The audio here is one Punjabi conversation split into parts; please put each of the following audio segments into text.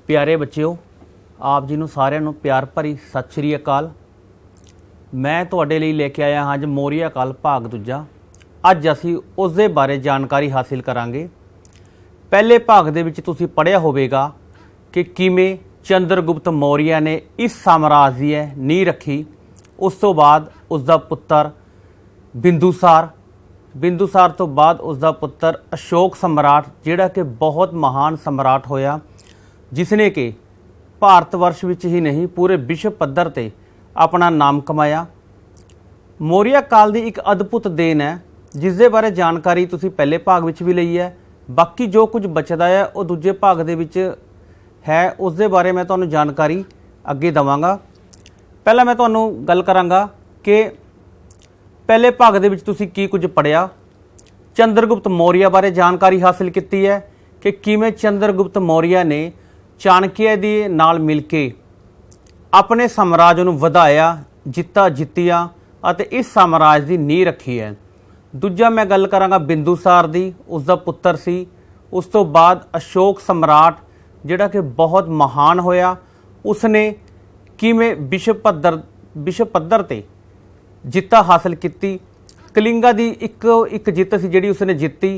प्यारे बच्चों, आप जी ਨੂੰ ਸਾਰਿਆਂ ਨੂੰ ਪਿਆਰ ਭਰੀ ਸਤਿ ਸ਼੍ਰੀ ਅਕਾਲ। ਮੈਂ ਤੁਹਾਡੇ ਲਈ ਲੈ ਕੇ ਆਇਆ ਹਾਂ ਅੱਜ ਮੌਰੀਆ ਕਾਲ ਭਾਗ ਦੂਜਾ। ਅੱਜ ਅਸੀਂ ਉਸ ਦੇ ਬਾਰੇ ਜਾਣਕਾਰੀ ਹਾਸਿਲ ਕਰਾਂਗੇ। ਪਹਿਲੇ ਭਾਗ ਦੇ ਵਿੱਚ ਤੁਸੀਂ ਪੜ੍ਹਿਆ ਹੋਵੇਗਾ ਕਿ ਕਿਵੇਂ ਚੰਦਰਗੁਪਤ ਮੌਰੀਆ ਨੇ ਇਸ ਸਾਮਰਾਜ ਦੀ ਨੀਂਹ ਰੱਖੀ। ਉਸ ਤੋਂ ਬਾਅਦ ਉਸ ਦਾ ਪੁੱਤਰ ਬਿੰਦੂਸਾਰ ਤੋਂ ਬਾਅਦ ਉਸ ਦਾ ਪੁੱਤਰ ਅਸ਼ੋਕ सम्राट ਜਿਹੜਾ ਕਿ ਬਹੁਤ ਮਹਾਨ सम्राट ਹੋਇਆ, जिसने कि भारत वर्ष विच ही नहीं पूरे विश्व पद्धर ते अपना नाम कमाया। मौर्य काल की एक अद्भुत देन है जिस दे बारे जानकारी तुसी पहले भाग विच भी लई है। बाकी जो कुछ बचदा है वो दूजे भाग दे विच है, उस दे बारे मैं तुहानूं जानकारी अगे देवांगा। पहला मैं तुहानूं गल करांगा कि पहले भाग दे विच तुसी की कुछ पढ़िया। चंद्रगुप्त मौर्य बारे जानकारी हासिल की है कि किवें चंद्रगुप्त मौर्य ने चाणक्य दे नाल मिल के अपने साम्राज नूं वधाया, जित्तिया अते इस साम्राज की नींह रखी है। दूजा मैं गल करांगा बिंदुसार दी, उसका पुत्र सी। उस तो बाद अशोक सम्राट जिहड़ा कि बहुत महान होया, उसने किवें विश्व पद्धर ते जित्ता हासिल की। कलिंगा की एक जित सी जिहड़ी उसने जित्ती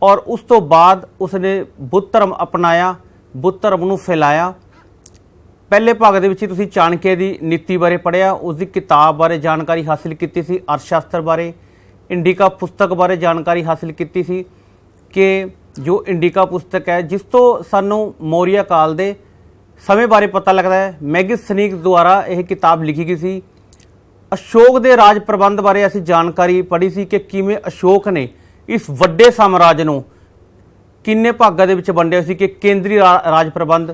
और उस तो बाद उसने बुद्ध धर्म अपनाया, बुद्ध धर्म नूं फैलाया। पहले भाग दे विच तुसीं चाणक्य की नीति बारे पढ़िया, उसकी किताब बारे जानकारी हासिल की सी, अर्थशास्त्र बारे। इंडिका पुस्तक बारे जानकारी हासिल की सी कि जो इंडिका पुस्तक है जिस तो सानू मौर्य काल दे समय बारे पता लगता है। मैगस्नीक द्वारा यह किताब लिखी गई सी। अशोक दे राज प्रबंध बारे असीं जानकारी पढ़ी सी कि किवें अशोक ने इस वड्डे साम्राज नूं किन्ने भागां दे विच वंडिया सी कि केंद्री राज प्रबंध,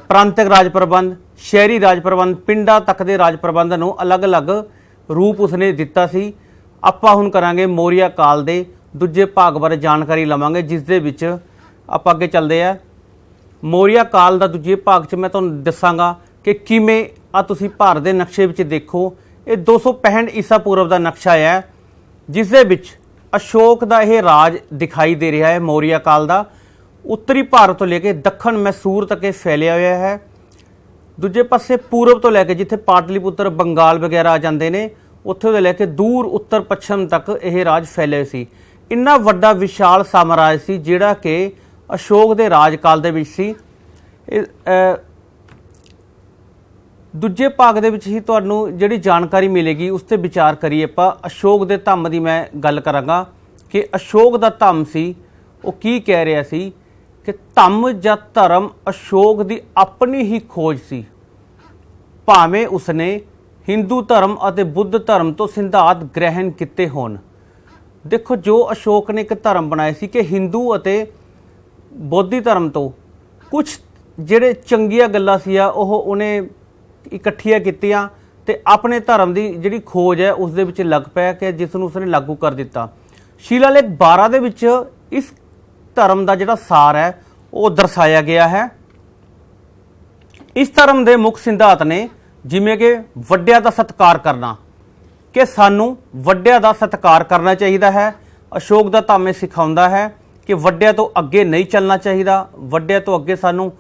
प्रांतिक राज प्रबंध, शहरी राज प्रबंध, पिंडां तक दे राज प्रबंध नूं अलग अलग रूप उसने दिता सी। आपां हुण करांगे मौर्य काल दे दूजे भाग बारे जानकारी लवांगे, जिस दे विच आपां अगे चलदे आ। मौर्य काल दा दूजे भाग च मैं तुहानूं दस्सांगा कि किवें आ तुसीं भारत दे नक्शे विच देखो, ये 265 ईसा पूर्व का नक्शा है जिस दे विच अशोक का यह राज दिखाई दे रहा है। मौर्य काल का उत्तरी भारत तो लेके दक्षिण मैसूर तक फैलिया हुआ है। दूजे पासे पूरब तो लैके जिथे पाटलीपुत्र बंगाल वगैरह आ जाते हैं, उत्थे तो लैके दूर उत्तर पश्चिम तक यह राज फैले सी। इन्ना वड्डा विशाल साम्राज सी जिहड़ा कि अशोक के राजकाल दे विच सी। दूजे भाग दे विच ही तुहानूं जिहड़ी जानकारी मिलेगी उस ते विचार करिए। आपां अशोक दे धम्म दी मैं गल करांगा कि अशोक दा धम्म सी वो की कह रहा सी कि धम्म जां धर्म अशोक दी अपनी ही खोज सी, भावें उसने हिंदू धर्म अते बुद्ध धर्म तो सिद्धांत ग्रहण किते होण। देखो, जो अशोक ने एक धर्म बनाया सी कि हिंदू अते बौद्धी धर्म तो कुछ जिहड़े चंगियां गल्लां सी ओह उहने इकट्ठियां कीतियां ते अपने धर्म की जिहड़ी खोज है उस दे विच लग पिया कि जिसनूं उसने लागू कर दिता। शिलालेख 12 दे विच इस धर्म का जिहड़ा सार है वो दर्शाया गया है। इस धर्म के मुख सिद्धांत ने जिवें कि वड्डियां दा सत्कार करना, कि सानू वड्डियां दा सत्कार करना चाहिए है। अशोक दा धम्म सिखाउंदा है कि वड्डियां तो अगे नहीं चलना चाहिए, वड्डियां तो अगे सानू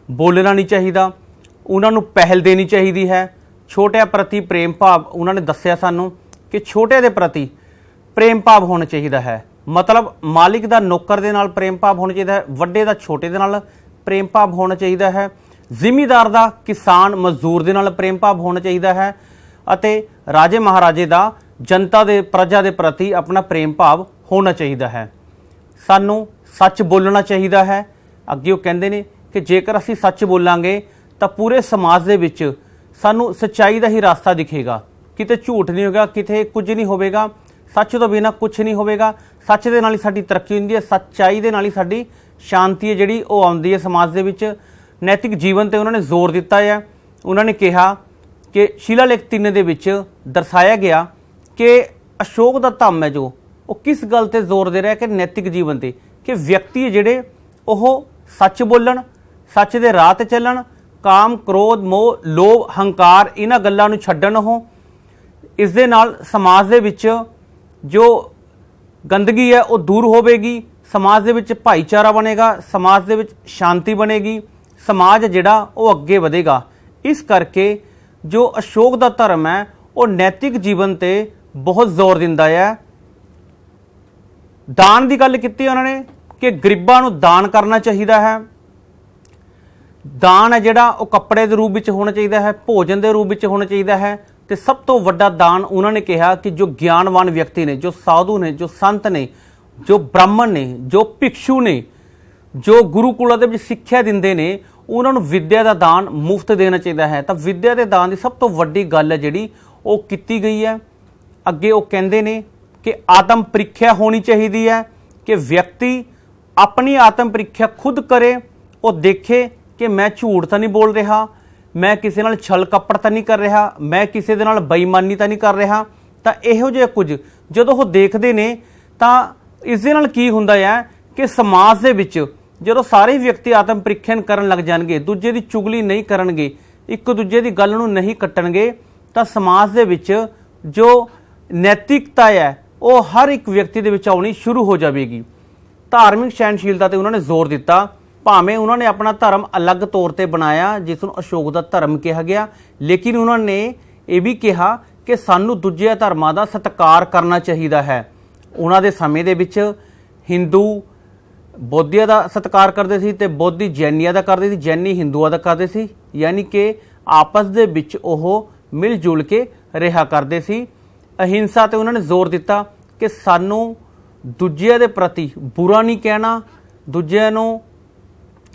बोलना नहीं चाहिए, उन्होंने पहल देनी चाहिए है। छोटिया प्रति प्रेम भाव उन्होंने दसिया सानू कि छोटे के प्रति प्रेम भाव होना चाहिए है। मतलब मालिक का नौकर के नाल प्रेम भाव होना चाहिए है, वड्डे का छोटे के नाल प्रेम भाव होना चाहिए है, जिमीदार का किसान मजदूर के नाल प्रेम भाव होना चाहिए है, अते राजे महाराजे का जनता के प्रजा के प्रति अपना प्रेम भाव होना चाहिए है। सानू सच बोलना चाहिए है। अगे वो कहते हैं कि जेकर असीं सच बोलांगे तो पूरे समाज दे विच सानू सच्चाई का ही रास्ता दिखेगा, किते झूठ नहीं होगा, किते कुछ नहीं होगा, सच तो बिना कुछ नहीं होगा। सच दे नाल ही साडी तरक्की हुंदी है, सच्चाई दे नाल ही साडी शांति है जिहड़ी वो आउंदी है समाज दे विच। नैतिक जीवन ते उन्होंने जोर दिता है। उन्होंने कहा कि शिलालेख 3 दे विच दर्शाया गया कि अशोक दा धम्म है जो वो किस गल ते जोर दे रहा है कि नैतिक जीवन ते, कि व्यक्ति जिहड़े ओह सच बोलन, सच दे राह ते चलन, काम क्रोध मोह लोभ हंकार इन्हां गल्लां नूं छड्डण। हो इस दे नाल समाज दे विच जो गंदगी है वो दूर होवेगी, समाज दे विच भाईचारा बनेगा, समाज दे विच शांति बनेगी, समाज जिहड़ा वो अगे वधेगा। इस करके जो अशोक दा धर्म है वो नैतिक जीवन ते बहुत जोर दिंदा है। दान की गल की उन्होंने कि गरीबां नूं दान करना चाहिए है। दान है जिहड़ा वो कपड़े के रूप में होना चाहिए है, भोजन के रूप में होना चाहिए है। तो सब तो वड्डा दान उन्होंने कहा कि जो ज्ञानवान व्यक्ति ने, जो साधु ने, जो संत ने, जो ब्राह्मण ने, जो भिक्षु ने, जो गुरुकुलों के सिक्ख्या दिंदे ने, उन्होंने विद्या का दान मुफ्त देना चाहिए है। तो विद्या के दान की सब तो वड्डी गल है जिहड़ी वो की गई है। अगे वो कहते ने कि आत्म परीक्षा होनी चाहिए है कि व्यक्ति अपनी आत्म परीक्षा खुद करे, वो देखे कि मैं झूठ तो नहीं बोल रहा, मैं किसी नाल छल कपट तो नहीं कर रहा, मैं किसी दे नाल बेईमानी तो नहीं कर रहा। तो इहो जिहा कुछ जदों वो देखते ने तो इस दे नाल की हुंदा है कि समाज दे विच जदों सारे व्यक्ति आत्म परीक्षण करन लग जाणगे, दूजे की चुगली नहीं करनगे, एक दूजे की गल नूं नहीं कट्टणगे, तो समाज दे विच जो नैतिकता है वो हर एक व्यक्ति दे विच आउणी शुरू हो जाएगी। धार्मिक सहनशीलता ते उन्होंने जोर दिता। भावें उन्होंने अपना धर्म अलग तौर पर बनाया जिसनूं अशोक का धर्म कहा गया, लेकिन उन्होंने ये भी कहा कि सानू दूजे धर्मां का सत्कार करना चाहिए है। उन्हां दे समय दे विच हिंदू बौद्धिया का सत्कार करते सी ते बौद्धि जैनिया का करते सी, जैनी हिंदुआ का करते सी, यानी कि आपस दे विच ओह मिल जुल के रहा करते सी। अहिंसा ते उन्होंने जोर दिता कि सानू दूजिया दे प्रति बुरा नहीं कहना, दूजिया नूं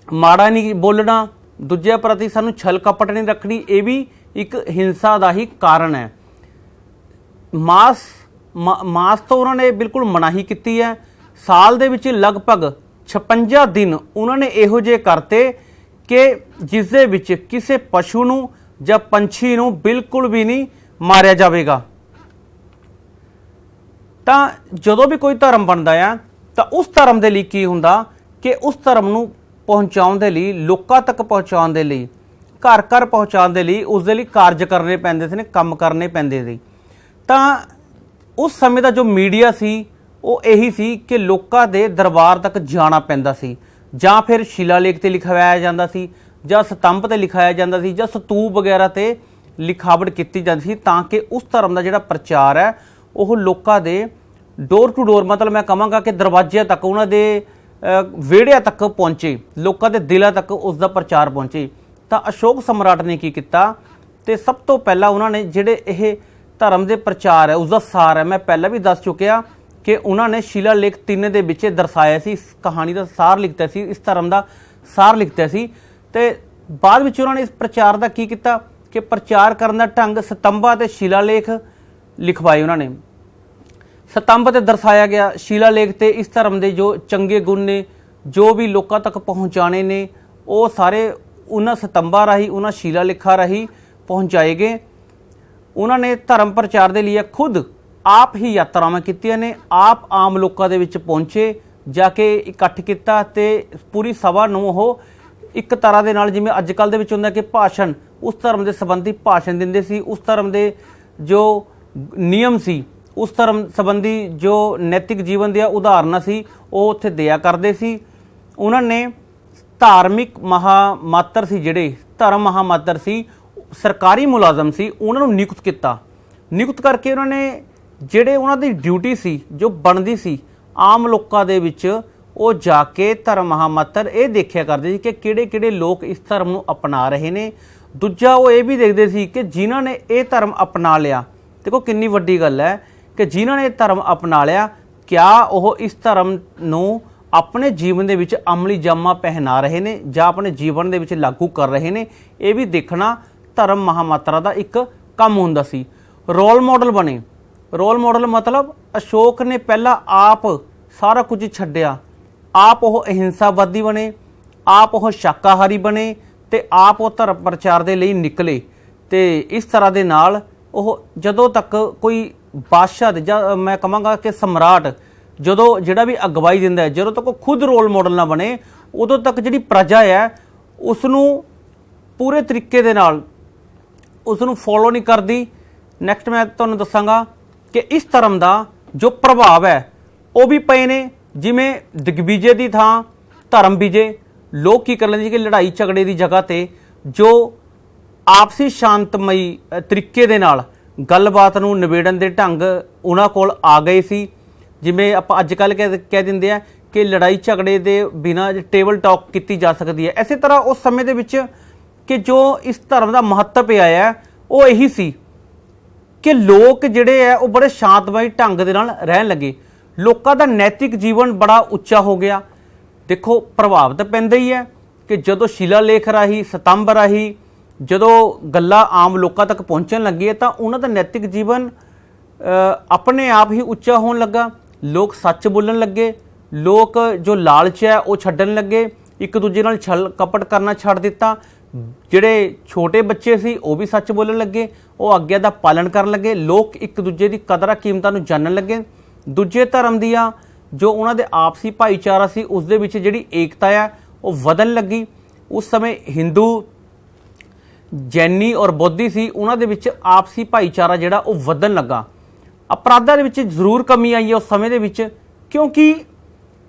माड़ा नहीं बोलना, दूजे प्रति सानू छल कपट नहीं रखनी, ये भी एक हिंसा का ही कारण है। मास तो उन्होंने बिल्कुल मनाही की है। साल दे विच लगभग 56 दिन उन्होंने इहो जे करते कि जिस दे विच किसी पशु नूं जां पंछी नूं बिल्कुल भी नहीं मारिया जाएगा। तो जदों भी कोई धर्म बनता है तो उस धर्म के लिए की हुंदा कि उस धर्म नूं पहुँचाउण दे लई, लोकां तक पहुँचाउण दे लई, घर घर पहुँचाउण दे लई उसदे लई कार्य करने पैंदे सी, काम करने पैंदे सी। तो उस समय का जो मीडिया सी वो यही सी कि लोकां दे दरबार तक जाना पैंदा सी, जां फिर शिलालेख ते लिखवाया जांदा सी, जां स्तंभ ते लिखाया जांदा सी, जां स्तूप वगैरह ते लिखावट की जाती सी, ताकि उस धर्म का जिहड़ा प्रचार है वो लोकां दे डोर टू डोर, मतलब मैं कहांगा कि दरवाजे तक, उन्हां दे वेड़िया तक पहुँचे, लोगों के दिलों तक उसका प्रचार पहुँचे। तो अशोक सम्राट ने की किया तो सब तो पहला उन्होंने जिहड़े यह धर्म के प्रचार है उसका सार है, मैं पहले भी दस चुकिया कि उन्होंने शिलालेख 3 के विच दर्शाया सी, इस कहानी का सार लिखता सी, इस धर्म का सार लिखता सी। ते बाद विच उन्होंने इस प्रचार का की किया कि प्रचार करने का ढंग स्तंभां ते शिलालेख लिखवाए। उन्होंने स्तंभ ते दर्शाया गया, शिलालेख ते इस धर्म के जो चंगे गुण ने, जो भी लोगों तक पहुँचाने ने, वो सारे उन्होंने स्तंभां राही, उन्होंने शिलालेखा राही पहुँचाए गए। उन्होंने धर्म प्रचार के लिए खुद आप ही यात्रावां कीतियां ने, आप आम लोगों के विच पहुँचे, जाके इकट्ठ किया ते पूरी सभा नूं ओह एक तरह के नाल जिवें अजकल दे विच हुंदा कि भाषण उस धर्म के संबंधी भाषण दिंदे सी, उस धर्म के जो नियम सी, उस धर्म संबंधी जो नैतिक जीवन दी उदाहरण सी वो उत्थे दिया करते सी। उन्होंने धार्मिक महामात्र सी, जिहड़े धर्म महामात्र सी, सरकारी मुलाजम सी, उन्होंने नियुक्त किया। नियुक्त करके उन्होंने जिहड़े उन्हां दी ड्यूटी सी जो बनदी सी आम लोकां दे विच वो जाके धर्म महामात्र ये देखिया करते सी कि किहड़े-किहड़े लोग इस धर्म नूं अपना रहे ने। दूजा वो ये भी देखते सी कि जिन्हां ने ये धर्म अपना लिया, देखो कितनी वड्डी गल है कि जिन्हां ने धर्म अपना लिया क्या वो इस धर्म नूं अपने जीवन दे विच अमली जामा पहना रहे ने जां अपने जीवन दे विच लागू कर रहे ने। ये भी देखना धर्म महामात्रा का एक काम हुंदा सी। रोल मॉडल बने, रोल मॉडल मतलब अशोक ने पहला आप सारा कुछ छड्डिया, आप वो अहिंसावादी बने, आप वो शाकाहारी बने ते आप वो धर्म प्रचार दे लई निकले। ते इस तरह दे नाल वो जदों तक कोई बादशाह जां मैं कहांगा कि सम्राट जदों जिहड़ा भी अगवाई दिंदा है, जदों तक खुद रोल मॉडल ना बने उदों तक जिहड़ी प्रजा है उसनूं पूरे तरीके दे नाल उसनूं फॉलो नहीं करदी। नैक्सट मैं तुहानूं दस्सांगा कि इस धर्म का जो प्रभाव है वो भी पए ने, जिवें दिग्विजय की थां धर्म विजय, ਲੋਕ ਕੀ ਕਰ ਲੈਂਦੇ ਸੀ ਕਿ ਲੜਾਈ ਝਗੜੇ ਦੀ ਜਗ੍ਹਾ ਤੇ ਜੋ ਆਪਸੀ ਸ਼ਾਂਤਮਈ ਤਰੀਕੇ ਦੇ ਨਾਲ ਗੱਲਬਾਤ ਨੂੰ ਨਿਬੇੜਨ ਦੇ ਢੰਗ ਉਹਨਾਂ ਕੋਲ ਆ ਗਏ ਸੀ। ਜਿਵੇਂ ਆਪਾਂ ਅੱਜ ਕੱਲ੍ਹ ਕਹਿ ਦਿੰਦੇ ਆ ਕਿ ਲੜਾਈ ਝਗੜੇ ਦੇ ਬਿਨਾਂ ਟੇਬਲ ਟਾਕ ਕੀਤੀ ਜਾ ਸਕਦੀ ਹੈ। ਇਸੇ ਤਰ੍ਹਾਂ ਉਸ ਸਮੇਂ ਦੇ ਵਿੱਚ ਕਿ ਜੋ ਇਸ ਧਰਮ ਦਾ ਮਹੱਤਵ ਆਇਆ ਉਹ ਇਹੀ ਸੀ ਕਿ ਲੋਕ ਜਿਹੜੇ ਆ ਉਹ ਬੜੇ ਸ਼ਾਂਤਮਈ ਢੰਗ ਦੇ ਨਾਲ ਰਹਿਣ ਲੱਗੇ। ਲੋਕਾਂ ਦਾ ਨੈਤਿਕ ਜੀਵਨ ਬੜਾ ਉੱਚਾ ਹੋ ਗਿਆ। ਦੇਖੋ ਪ੍ਰਭਾਵ ਤਾਂ ਪੈਂਦਾ ਹੀ ਹੈ ਕਿ ਜਦੋਂ ਸ਼ਿਲਾਲੇਖ ਰਾਹੀਂ ਸਤੰਭ ਰਾਹੀਂ ਜਦੋਂ ਗੱਲਾਂ ਆਮ ਲੋਕਾਂ ਤੱਕ ਪਹੁੰਚਣ ਲੱਗੀ ਤਾਂ ਉਹਨਾਂ ਦਾ ਨੈਤਿਕ ਜੀਵਨ ਆਪਣੇ ਆਪ ਹੀ ਉੱਚਾ ਹੋਣ ਲੱਗਾ। ਲੋਕ ਸੱਚ ਬੋਲਣ ਲੱਗੇ, ਲੋਕ ਜੋ ਲਾਲਚ ਹੈ ਉਹ ਛੱਡਣ ਲੱਗੇ, ਇੱਕ ਦੂਜੇ ਨਾਲ ਛਲ ਕਪਟ ਕਰਨਾ ਛੱਡ ਦਿੱਤਾ। ਜਿਹੜੇ ਛੋਟੇ ਬੱਚੇ ਸੀ ਉਹ ਵੀ ਸੱਚ ਬੋਲਣ ਲੱਗੇ, ਉਹ ਆਗਿਆ ਦਾ ਪਾਲਣ ਕਰਨ ਲੱਗੇ। ਲੋਕ ਇੱਕ ਦੂਜੇ ਦੀ ਕਦਰਾਂ ਕੀਮਤਾਂ ਨੂੰ ਜਾਣਨ ਲੱਗੇ। ਦੂਜੇ ਧਰਮ ਦੀਆਂ ਜੋ ਉਹਨਾਂ ਦੇ ਆਪਸੀ ਭਾਈਚਾਰਾ ਸੀ ਉਸ ਦੇ ਵਿੱਚ ਜਿਹੜੀ ਏਕਤਾ ਆ ਉਹ ਵਧਣ ਲੱਗੀ। ਉਸ ਸਮੇਂ ਹਿੰਦੂ, ਜੈਨੀ ਔਰ ਬੌਧੀ ਸੀ, ਉਹਨਾਂ ਦੇ ਵਿੱਚ ਆਪਸੀ ਭਾਈਚਾਰਾ ਜਿਹੜਾ ਉਹ ਵਧਣ ਲੱਗਾ। ਅਪਰਾਧਾਂ ਦੇ ਵਿੱਚ ਜ਼ਰੂਰ ਕਮੀ ਆਈ ਹੈ ਉਸ ਸਮੇਂ ਦੇ ਵਿੱਚ, ਕਿਉਂਕਿ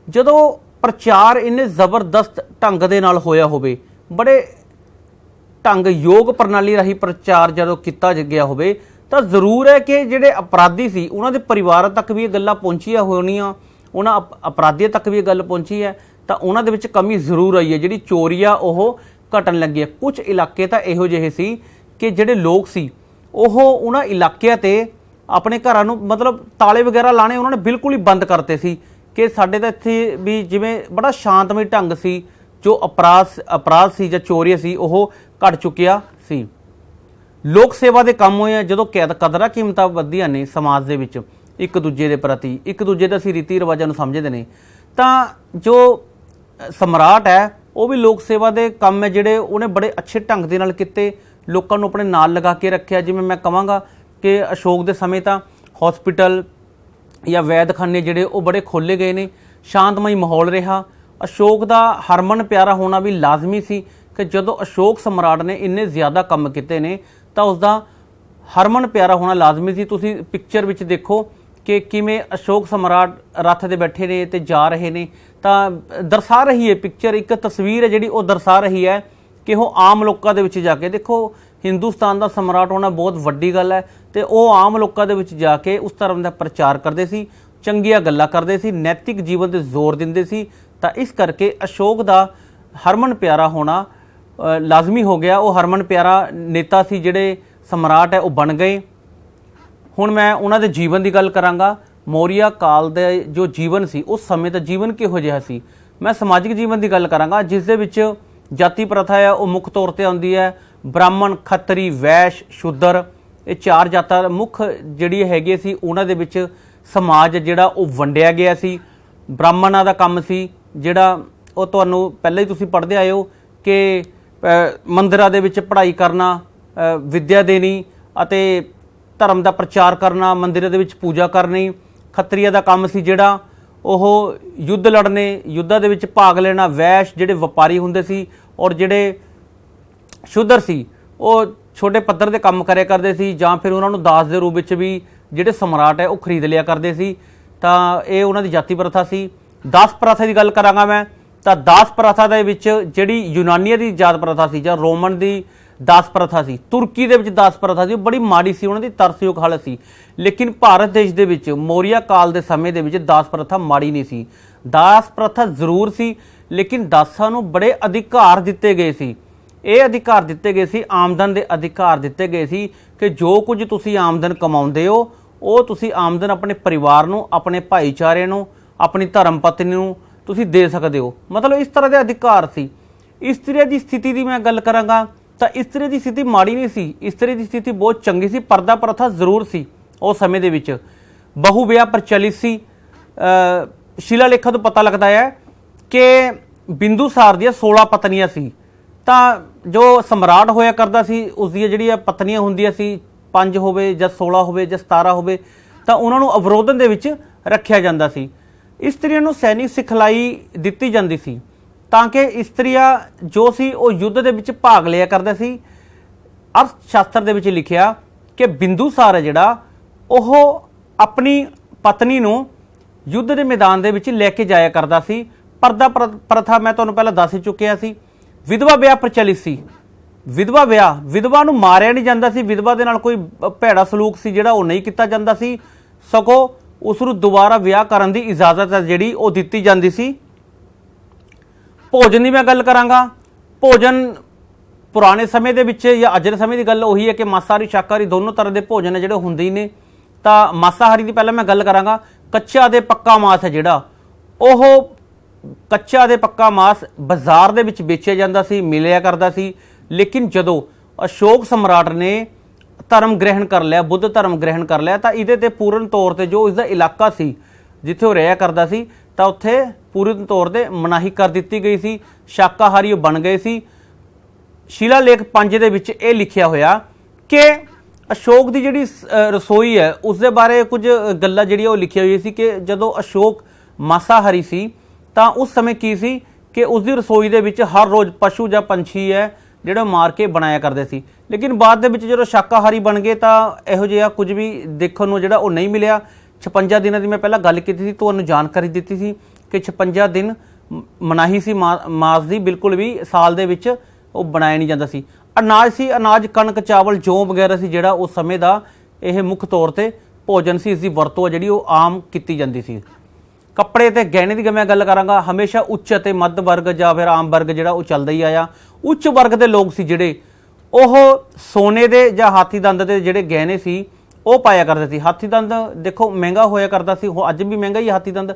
ਜਦੋਂ ਪ੍ਰਚਾਰ ਇੰਨੇ ਜ਼ਬਰਦਸਤ ਢੰਗ ਦੇ ਨਾਲ ਹੋਇਆ ਹੋਵੇ, ਬੜੇ ਢੰਗ ਯੋਗ ਪ੍ਰਣਾਲੀ ਰਾਹੀਂ ਪ੍ਰਚਾਰ ਜਦੋਂ ਕੀਤਾ ਗਿਆ ਹੋਵੇ ਤਾਂ ਜ਼ਰੂਰ ਹੈ ਕਿ ਜਿਹੜੇ ਅਪਰਾਧੀ ਸੀ ਉਹਨਾਂ ਦੇ ਪਰਿਵਾਰਾਂ ਤੱਕ ਵੀ ਇਹ ਗੱਲਾਂ ਪਹੁੰਚੀਆਂ ਹੋਣੀਆਂ, ਉਹਨਾਂ ਅਪਰਾਧੀਆਂ ਤੱਕ ਵੀ ਇਹ ਗੱਲ ਪਹੁੰਚੀ ਹੈ ਤਾਂ ਉਹਨਾਂ ਦੇ ਵਿੱਚ ਕਮੀ ਜ਼ਰੂਰ ਆਈ ਹੈ। ਜਿਹੜੀ ਚੋਰੀ ਆ ਉਹ ਘਟਣ ਲੱਗੀ ਹੈ। ਕੁਝ ਇਲਾਕੇ ਤਾਂ ਇਹੋ ਜਿਹੇ ਸੀ ਕਿ ਜਿਹੜੇ ਲੋਕ ਸੀ ਉਹ ਉਹਨਾਂ ਇਲਾਕਿਆਂ ਤੇ ਆਪਣੇ ਘਰਾਂ ਨੂੰ ਮਤਲਬ ਤਾਲੇ ਵਗੈਰਾ ਲਾਣੇ ਉਹਨਾਂ ਨੇ ਬਿਲਕੁਲ ਹੀ ਬੰਦ ਕਰਤੇ ਸੀ ਕਿ ਸਾਡੇ ਤਾਂ ਇੱਥੇ ਵੀ ਜਿਵੇਂ ਬੜਾ ਸ਼ਾਂਤਮਈ ਢੰਗ ਸੀ, ਜੋ ਅਪਰਾਧ ਸੀ ਜਾਂ ਚੋਰੀ ਸੀ ਉਹ ਘਟ ਚੁੱਕਿਆ ਸੀ। ਲੋਕ ਸੇਵਾ ਦੇ ਕੰਮ ਹੋਏ ਆ। ਜਦੋਂ ਕਦਰਾਂ ਕੀਮਤਾਂ ਵਧੀਆਂ ਨੇ ਸਮਾਜ ਦੇ ਵਿੱਚ ਇੱਕ ਦੂਜੇ ਦੇ ਪ੍ਰਤੀ, ਇੱਕ ਦੂਜੇ ਦੇ ਅਸੀਂ ਰੀਤੀ ਰਿਵਾਜਾਂ ਨੂੰ ਸਮਝਦੇ ਨੇ, ਤਾਂ ਜੋ ਸਮਰਾਟ ਹੈ ਉਹ ਵੀ ਲੋਕ ਸੇਵਾ ਦੇ ਕੰਮ ਹੈ ਜਿਹੜੇ ਉਹਨੇ ਬੜੇ ਅੱਛੇ ਢੰਗ ਦੇ ਨਾਲ ਕੀਤੇ, ਲੋਕਾਂ ਨੂੰ ਆਪਣੇ ਨਾਲ ਲਗਾ ਕੇ ਰੱਖਿਆ। ਜਿਵੇਂ ਮੈਂ ਕਹਾਂਗਾ ਕਿ ਅਸ਼ੋਕ ਦੇ ਸਮੇਂ ਤਾਂ ਹਸਪੀਟਲ ਜਾਂ ਵੈਦਖਾਨੇ ਜਿਹੜੇ ਉਹ ਬੜੇ ਖੋਲ੍ਹੇ ਗਏ ਨੇ, ਸ਼ਾਂਤਮਈ ਮਾਹੌਲ ਰਿਹਾ। ਅਸ਼ੋਕ ਦਾ ਹਰਮਨ ਪਿਆਰਾ ਹੋਣਾ ਵੀ ਲਾਜ਼ਮੀ ਸੀ ਕਿ ਜਦੋਂ ਅਸ਼ੋਕ ਸਮਰਾਟ ਨੇ ਇੰਨੇ ਜ਼ਿਆਦਾ ਕੰਮ ਕੀਤੇ ਨੇ ਤਾਂ ਉਸਦਾ ਹਰਮਨ ਪਿਆਰਾ ਹੋਣਾ ਲਾਜ਼ਮੀ ਸੀ। ਤੁਸੀਂ ਪਿਕਚਰ ਵਿੱਚ ਦੇਖੋ ਕਿ ਕਿਵੇਂ ਅਸ਼ੋਕ ਸਮਰਾਟ ਰੱਥ ਦੇ ਬੈਠੇ ਨੇ ਤੇ ਜਾ ਰਹੇ ਨੇ, ਤਾਂ ਦਰਸਾ ਰਹੀ ਹੈ ਪਿਕਚਰ, ਇੱਕ ਤਸਵੀਰ ਹੈ ਜਿਹੜੀ ਉਹ ਦਰਸਾ ਰਹੀ ਹੈ ਕਿ ਉਹ ਆਮ ਲੋਕਾਂ ਦੇ ਵਿੱਚ ਜਾ ਕੇ, ਦੇਖੋ ਹਿੰਦੁਸਤਾਨ ਦਾ ਸਮਰਾਟ ਹੋਣਾ ਬਹੁਤ ਵੱਡੀ ਗੱਲ ਹੈ ਤੇ ਉਹ ਆਮ ਲੋਕਾਂ ਦੇ ਵਿੱਚ ਜਾ ਕੇ ਉਸ ਧਰਮ ਦਾ ਪ੍ਰਚਾਰ ਕਰਦੇ ਸੀ, ਚੰਗੀਆਂ ਗੱਲਾਂ ਕਰਦੇ ਸੀ, ਨੈਤਿਕ ਜੀਵਨ ਤੇ ਜ਼ੋਰ ਦਿੰਦੇ ਸੀ। ਤਾਂ ਇਸ ਕਰਕੇ ਅਸ਼ੋਕ ਦਾ ਹਰਮਨ ਪਿਆਰਾ ਹੋਣਾ ਲਾਜ਼ਮੀ ਹੋ ਗਿਆ। ਉਹ ਹਰਮਨ ਪਿਆਰਾ ਨੇਤਾ ਸੀ, ਜਿਹੜੇ ਸਮਰਾਟ ਹੈ ਉਹ ਬਣ ਗਏ। ਹੁਣ ਮੈਂ ਉਹਨਾਂ ਦੇ ਜੀਵਨ ਦੀ ਗੱਲ ਕਰਾਂਗਾ। ਮੌਰੀਆ ਕਾਲ ਦੇ ਜੋ ਜੀਵਨ ਸੀ ਉਸ ਸਮੇਂ ਦਾ ਜੀਵਨ ਕਿਹੋ ਜਿਹਾ ਸੀ। ਮੈਂ ਸਮਾਜਿਕ ਜੀਵਨ ਦੀ ਗੱਲ ਕਰਾਂਗਾ ਜਿਸ ਦੇ ਵਿੱਚ ਜਾਤੀ ਪ੍ਰਥਾ ਹੈ ਉਹ ਮੁੱਖ ਤੌਰ ਤੇ ਆਉਂਦੀ ਹੈ। ਬ੍ਰਾਹਮਣ, ਖੱਤਰੀ, ਵੈਸ਼, ਸ਼ੂਦਰ, ਇਹ ਚਾਰ ਜਾਤਾਂ ਮੁੱਖ ਜਿਹੜੀ ਹੈਗੇ ਸੀ। ਉਹਨਾਂ ਦੇ ਵਿੱਚ ਸਮਾਜ ਜਿਹੜਾ ਉਹ ਵੰਡਿਆ ਗਿਆ ਸੀ। ਬ੍ਰਾਹਮਣਾਂ ਦਾ ਕੰਮ ਸੀ ਜਿਹੜਾ ਉਹ ਤੁਹਾਨੂੰ ਪਹਿਲਾਂ ਹੀ ਤੁਸੀਂ ਪੜ੍ਹਦੇ ਆਏ ਹੋ ਕਿ ਮੰਦਿਰਾਂ ਦੇ ਵਿੱਚ ਪੜ੍ਹਾਈ ਕਰਨਾ, ਵਿੱਦਿਆ ਦੇਣੀ ਅਤੇ ਧਰਮ ਦਾ ਪ੍ਰਚਾਰ ਕਰਨਾ, ਮੰਦਿਰਾਂ ਦੇ ਵਿੱਚ ਪੂਜਾ ਕਰਨੀ। ਖੱਤਰੀਆਂ ਦਾ ਕੰਮ ਸੀ ਜਿਹੜਾ ਉਹ ਯੁੱਧ ਲੜਨੇ, ਯੁੱਧਾਂ ਦੇ ਵਿੱਚ ਭਾਗ ਲੈਣਾ। ਵੈਸ਼ ਜਿਹੜੇ ਵਪਾਰੀ ਹੁੰਦੇ ਸੀ ਔਰ ਜਿਹੜੇ ਸ਼ੂਦਰ ਸੀ ਉਹ ਛੋਟੇ ਪੱਧਰ ਦੇ ਕੰਮ ਕਰਿਆ ਕਰਦੇ ਸੀ ਜਾਂ ਫਿਰ ਉਹਨਾਂ ਨੂੰ ਦਾਸ ਦੇ ਰੂਪ ਵਿੱਚ ਵੀ ਜਿਹੜੇ ਸਮਰਾਟ ਹੈ ਉਹ ਖਰੀਦ ਲਿਆ ਕਰਦੇ ਸੀ। ਤਾਂ ਇਹ ਉਹਨਾਂ ਦੀ ਜਾਤੀ ਪ੍ਰਥਾ ਸੀ। ਦਾਸ ਪ੍ਰਥਾ ਦੀ ਗੱਲ ਕਰਾਂਗਾ ਮੈਂ, ਤਾਂ ਦਾਸ ਪ੍ਰਥਾ ਦੇ ਵਿੱਚ ਜਿਹੜੀ ਯੂਨਾਨੀਆਂ ਦੀ ਜਾਤ ਪ੍ਰਥਾ ਸੀ ਜਾਂ ਰੋਮਨ ਦੀ ਦਾਸ ਪ੍ਰਥਾ ਸੀ, ਤੁਰਕੀ ਦੇ ਵਿੱਚ ਦਾਸ ਪ੍ਰਥਾ ਸੀ, ਉਹ ਬੜੀ ਮਾੜੀ ਸੀ, ਉਹਨਾਂ ਦੀ ਤਰਸਯੋਗ ਹਾਲਤ ਸੀ। ਲੇਕਿਨ ਭਾਰਤ ਦੇਸ਼ ਦੇ ਵਿੱਚ ਮੌਰੀਆ ਕਾਲ ਦੇ ਸਮੇਂ ਦੇ ਵਿੱਚ ਦਾਸ ਪ੍ਰਥਾ ਮਾੜੀ ਨਹੀਂ ਸੀ। ਦਾਸ ਪ੍ਰਥਾ ਜ਼ਰੂਰ ਸੀ ਲੇਕਿਨ ਦਾਸਾਂ ਨੂੰ ਬੜੇ ਅਧਿਕਾਰ ਦਿੱਤੇ ਗਏ ਸੀ। ਇਹ ਅਧਿਕਾਰ ਦਿੱਤੇ ਗਏ ਸੀ, ਆਮਦਨ ਦੇ ਅਧਿਕਾਰ ਦਿੱਤੇ ਗਏ ਸੀ ਕਿ ਜੋ ਕੁਝ ਤੁਸੀਂ ਆਮਦਨ ਕਮਾਉਂਦੇ ਹੋ ਉਹ ਤੁਸੀਂ ਆਮਦਨ ਆਪਣੇ ਪਰਿਵਾਰ ਨੂੰ, ਆਪਣੇ ਭਾਈਚਾਰੇ ਨੂੰ, ਆਪਣੀ ਧਰਮ ਪਤਨੀ ਨੂੰ ਤੁਸੀਂ ਦੇ ਸਕਦੇ ਹੋ। ਮਤਲਬ ਇਸ ਤਰ੍ਹਾਂ ਦੇ ਅਧਿਕਾਰ ਸੀ। ਇਸਤਰੀ ਦੀ ਸਥਿਤੀ ਦੀ ਮੈਂ ਗੱਲ ਕਰਾਂਗਾ ਤਾਂ ਇਸਤਰੀ ਦੀ ਸਥਿਤੀ ਮਾੜੀ ਨਹੀਂ ਸੀ, ਇਸਤਰੀ ਦੀ ਸਥਿਤੀ ਬਹੁਤ ਚੰਗੀ ਸੀ। ਪਰਦਾ ਪ੍ਰਥਾ ਜ਼ਰੂਰ ਸੀ ਉਸ ਸਮੇਂ ਦੇ ਵਿੱਚ। ਬਹੁ ਵਿਆਹ ਪ੍ਰਚਲਿਤ ਸੀ। ਸ਼ਿਲਾਲੇਖਾਂ ਤੋਂ ਪਤਾ ਲੱਗਦਾ ਹੈ ਕਿ ਬਿੰਦੂਸਾਰ ਦੀਆਂ 16 ਪਤਨੀਆਂ ਸੀ। ਤਾਂ ਜੋ ਸਮਰਾਟ ਹੋਇਆ ਕਰਦਾ ਸੀ ਉਸ ਦੀਆਂ ਜਿਹੜੀਆਂ ਪਤਨੀਆਂ ਹੁੰਦੀਆਂ ਸੀ 5 ਹੋਵੇ ਜਾਂ 16 ਹੋਵੇ ਜਾਂ 17 ਹੋਵੇ ਤਾਂ ਉਹਨਾਂ ਨੂੰ ਅਵਰੋਧਨ ਦੇ ਵਿੱਚ ਰੱਖਿਆ ਜਾਂਦਾ ਸੀ। ਇਸਤਰੀਆਂ ਨੂੰ ਸੈਨਿਕ ਸਿਖਲਾਈ ਦਿੱਤੀ ਜਾਂਦੀ ਸੀ ਤਾਂ ਕਿ ਇਸਤਰੀਆਂ ਜੋ ਸੀ ਉਹ ਯੁੱਧ ਦੇ ਵਿੱਚ ਭਾਗ ਲਿਆ ਕਰਦੇ ਸੀ। ਅਰਥ ਸ਼ਾਸਤਰ ਦੇ ਵਿੱਚ ਲਿਖਿਆ ਕਿ ਬਿੰਦੂਸਾਰ ਹੈ ਜਿਹੜਾ ਉਹ ਆਪਣੀ ਪਤਨੀ ਨੂੰ ਯੁੱਧ ਦੇ ਮੈਦਾਨ ਦੇ ਵਿੱਚ ਲੈ ਕੇ ਜਾਇਆ ਕਰਦਾ ਸੀ, ਪਰਦਾ ਪ੍ਰਥਾ ਮੈਂ ਤੁਹਾਨੂੰ ਪਹਿਲਾਂ ਦੱਸ ਹੀ ਚੁੱਕਿਆ ਸੀ। ਵਿਧਵਾ ਵਿਆਹ ਪ੍ਰਚਲਿਤ ਸੀ। ਵਿਧਵਾ ਵਿਆਹ, ਵਿਧਵਾ ਨੂੰ ਮਾਰਿਆ ਨਹੀਂ ਜਾਂਦਾ ਸੀ, ਵਿਧਵਾ ਦੇ ਨਾਲ ਕੋਈ ਭੈੜਾ ਸਲੂਕ ਸੀ ਜਿਹੜਾ ਉਹ ਨਹੀਂ ਕੀਤਾ ਜਾਂਦਾ ਸੀ, ਸਗੋਂ ਉਸ ਨੂੰ ਦੁਬਾਰਾ ਵਿਆਹ ਕਰਨ ਦੀ ਇਜਾਜ਼ਤ ਹੈ ਜਿਹੜੀ ਉਹ ਦਿੱਤੀ ਜਾਂਦੀ ਸੀ। ਭੋਜਨ ਦੀ ਮੈਂ ਗੱਲ ਕਰਾਂਗਾ। ਭੋਜਨ ਪੁਰਾਣੇ ਸਮੇਂ ਦੇ ਵਿੱਚ ਜਾਂ ਅੱਜ ਦੇ ਸਮੇਂ ਦੀ ਗੱਲ ਉਹੀ ਹੈ ਕਿ ਮਾਸਾਹਾਰੀ ਸ਼ਾਕਾਹਾਰੀ ਦੋਨੋਂ ਤਰ੍ਹਾਂ ਦੇ ਭੋਜਨ ਹੈ ਜਿਹੜੇ ਹੁੰਦੇ ਹੀ ਨੇ। ਤਾਂ ਮਾਸਾਹਾਰੀ ਦੀ ਪਹਿਲਾਂ ਮੈਂ ਗੱਲ ਕਰਾਂਗਾ। ਕੱਚਾ ਤੇ ਪੱਕਾ ਮਾਸ ਹੈ ਜਿਹੜਾ, ਉਹ ਕੱਚਾ ਤੇ ਪੱਕਾ ਮਾਸ ਬਾਜ਼ਾਰ ਦੇ ਵਿੱਚ ਵੇਚਿਆ ਜਾਂਦਾ ਸੀ, ਮਿਲਿਆ ਕਰਦਾ ਸੀ। ਲੇਕਿਨ ਜਦੋਂ ਅਸ਼ੋਕ ਸਮਰਾਟ ਨੇ ਧਰਮ ਗ੍ਰਹਿਣ ਕਰ ਲਿਆ, ਬੁੱਧ ਧਰਮ ਗ੍ਰਹਿਣ ਕਰ ਲਿਆ, ਤਾਂ ਇਹਦੇ ਤੇ ਪੂਰਨ ਤੌਰ ਤੇ ਜੋ ਇਸਦਾ ਇਲਾਕਾ ਸੀ ਜਿੱਥੇ ਉਹ ਰਿਹਾ ਕਰਦਾ ਸੀ, ਤਾਂ ਉੱਥੇ ਪੂਰਨ ਤੌਰ ਤੇ ਮਨਾਹੀ ਕਰ ਦਿੱਤੀ ਗਈ ਸੀ। ਸ਼ਾਕਾਹਾਰੀ ਉਹ ਬਣ ਗਏ ਸੀ। ਸ਼ਿਲਾਲੇਖ 5 ਦੇ ਵਿੱਚ ਇਹ ਲਿਖਿਆ ਹੋਇਆ ਕਿ ਅਸ਼ੋਕ ਦੀ ਜਿਹੜੀ ਰਸੋਈ ਹੈ ਉਸ ਦੇ ਬਾਰੇ ਕੁਝ ਗੱਲਾਂ ਜਿਹੜੀਆਂ ਉਹ ਲਿਖੀਆਂ ਹੋਈ ਸੀ ਕਿ ਜਦੋਂ ਅਸ਼ੋਕ ਮਾਸਾਹਾਰੀ ਸੀ ਤਾਂ ਉਸ ਸਮੇਂ ਕੀ ਸੀ ਕਿ ਉਸ ਦੀ ਰਸੋਈ ਦੇ ਵਿੱਚ ਹਰ ਰੋਜ਼ ਪਸ਼ੂ ਜਾਂ ਪੰਛੀ ਹੈ ਜਿਹੜੇ ਮਾਰ ਕੇ ਬਣਾਇਆ ਕਰਦੇ ਸੀ। ਲੇਕਿਨ ਬਾਅਦ ਦੇ ਵਿੱਚ ਜਦੋਂ ਸ਼ਾਕਾਹਾਰੀ ਬਣ ਗਏ ਤਾਂ ਇਹੋ ਜਿਹਾ ਕੁਝ ਵੀ ਦੇਖਣ ਨੂੰ ਜਿਹੜਾ ਉਹ ਨਹੀਂ ਮਿਲਿਆ। 56 ਦਿਨਾਂ ਦੀ ਮੈਂ ਪਹਿਲਾਂ ਗੱਲ ਕੀਤੀ ਸੀ, ਤੁਹਾਨੂੰ ਜਾਣਕਾਰੀ ਦਿੱਤੀ ਸੀ ਕਿ 56 ਦਿਨ ਮਨਾਹੀ ਸੀ ਮਾਸ ਦੀ, ਬਿਲਕੁਲ ਵੀ ਸਾਲ ਦੇ ਵਿੱਚ ਉਹ ਬਣਾਇਆ ਨਹੀਂ ਜਾਂਦਾ ਸੀ। ਅਨਾਜ ਸੀ, ਅਨਾਜ ਕਣਕ ਚਾਵਲ ਜੌਂ ਵਗੈਰਾ ਸੀ ਜਿਹੜਾ ਉਸ ਸਮੇਂ ਦਾ ਇਹ ਮੁੱਖ ਤੌਰ ਤੇ ਭੋਜਨ ਸੀ। ਇਸ ਦੀ ਵਰਤੋਂ ਜਿਹੜੀ ਉਹ ਆਮ ਕੀਤੀ ਜਾਂਦੀ ਸੀ। ਕੱਪੜੇ ਤੇ ਗਹਿਣੇ ਦੀ ਮੈਂ ਗੱਲ ਕਰਾਂਗਾ। ਹਮੇਸ਼ਾ ਉੱਚ ਅਤੇ ਮੱਧ ਵਰਗ ਜਾਂ ਫਿਰ ਆਮ ਵਰਗ ਜਿਹੜਾ ਉਹ ਚੱਲਦਾ ਹੀ ਆਇਆ। ਉੱਚ ਵਰਗ ਦੇ ਲੋਕ ਸੀ ਜਿਹੜੇ ਉਹ ਸੋਨੇ ਦੇ ਜਾਂ ਹਾਥੀ ਦੰਦ ਦੇ ਜਿਹੜੇ ਗਹਿਣੇ ਸੀ ਉਹ ਪਾਇਆ ਕਰਦੇ ਸੀ। ਹਾਥੀ ਦੰਦ ਦੇਖੋ ਮਹਿੰਗਾ ਹੋਇਆ ਕਰਦਾ ਸੀ, ਉਹ ਅੱਜ ਵੀ ਮਹਿੰਗਾ ਹੀ ਹਾਥੀ ਦੰਦ।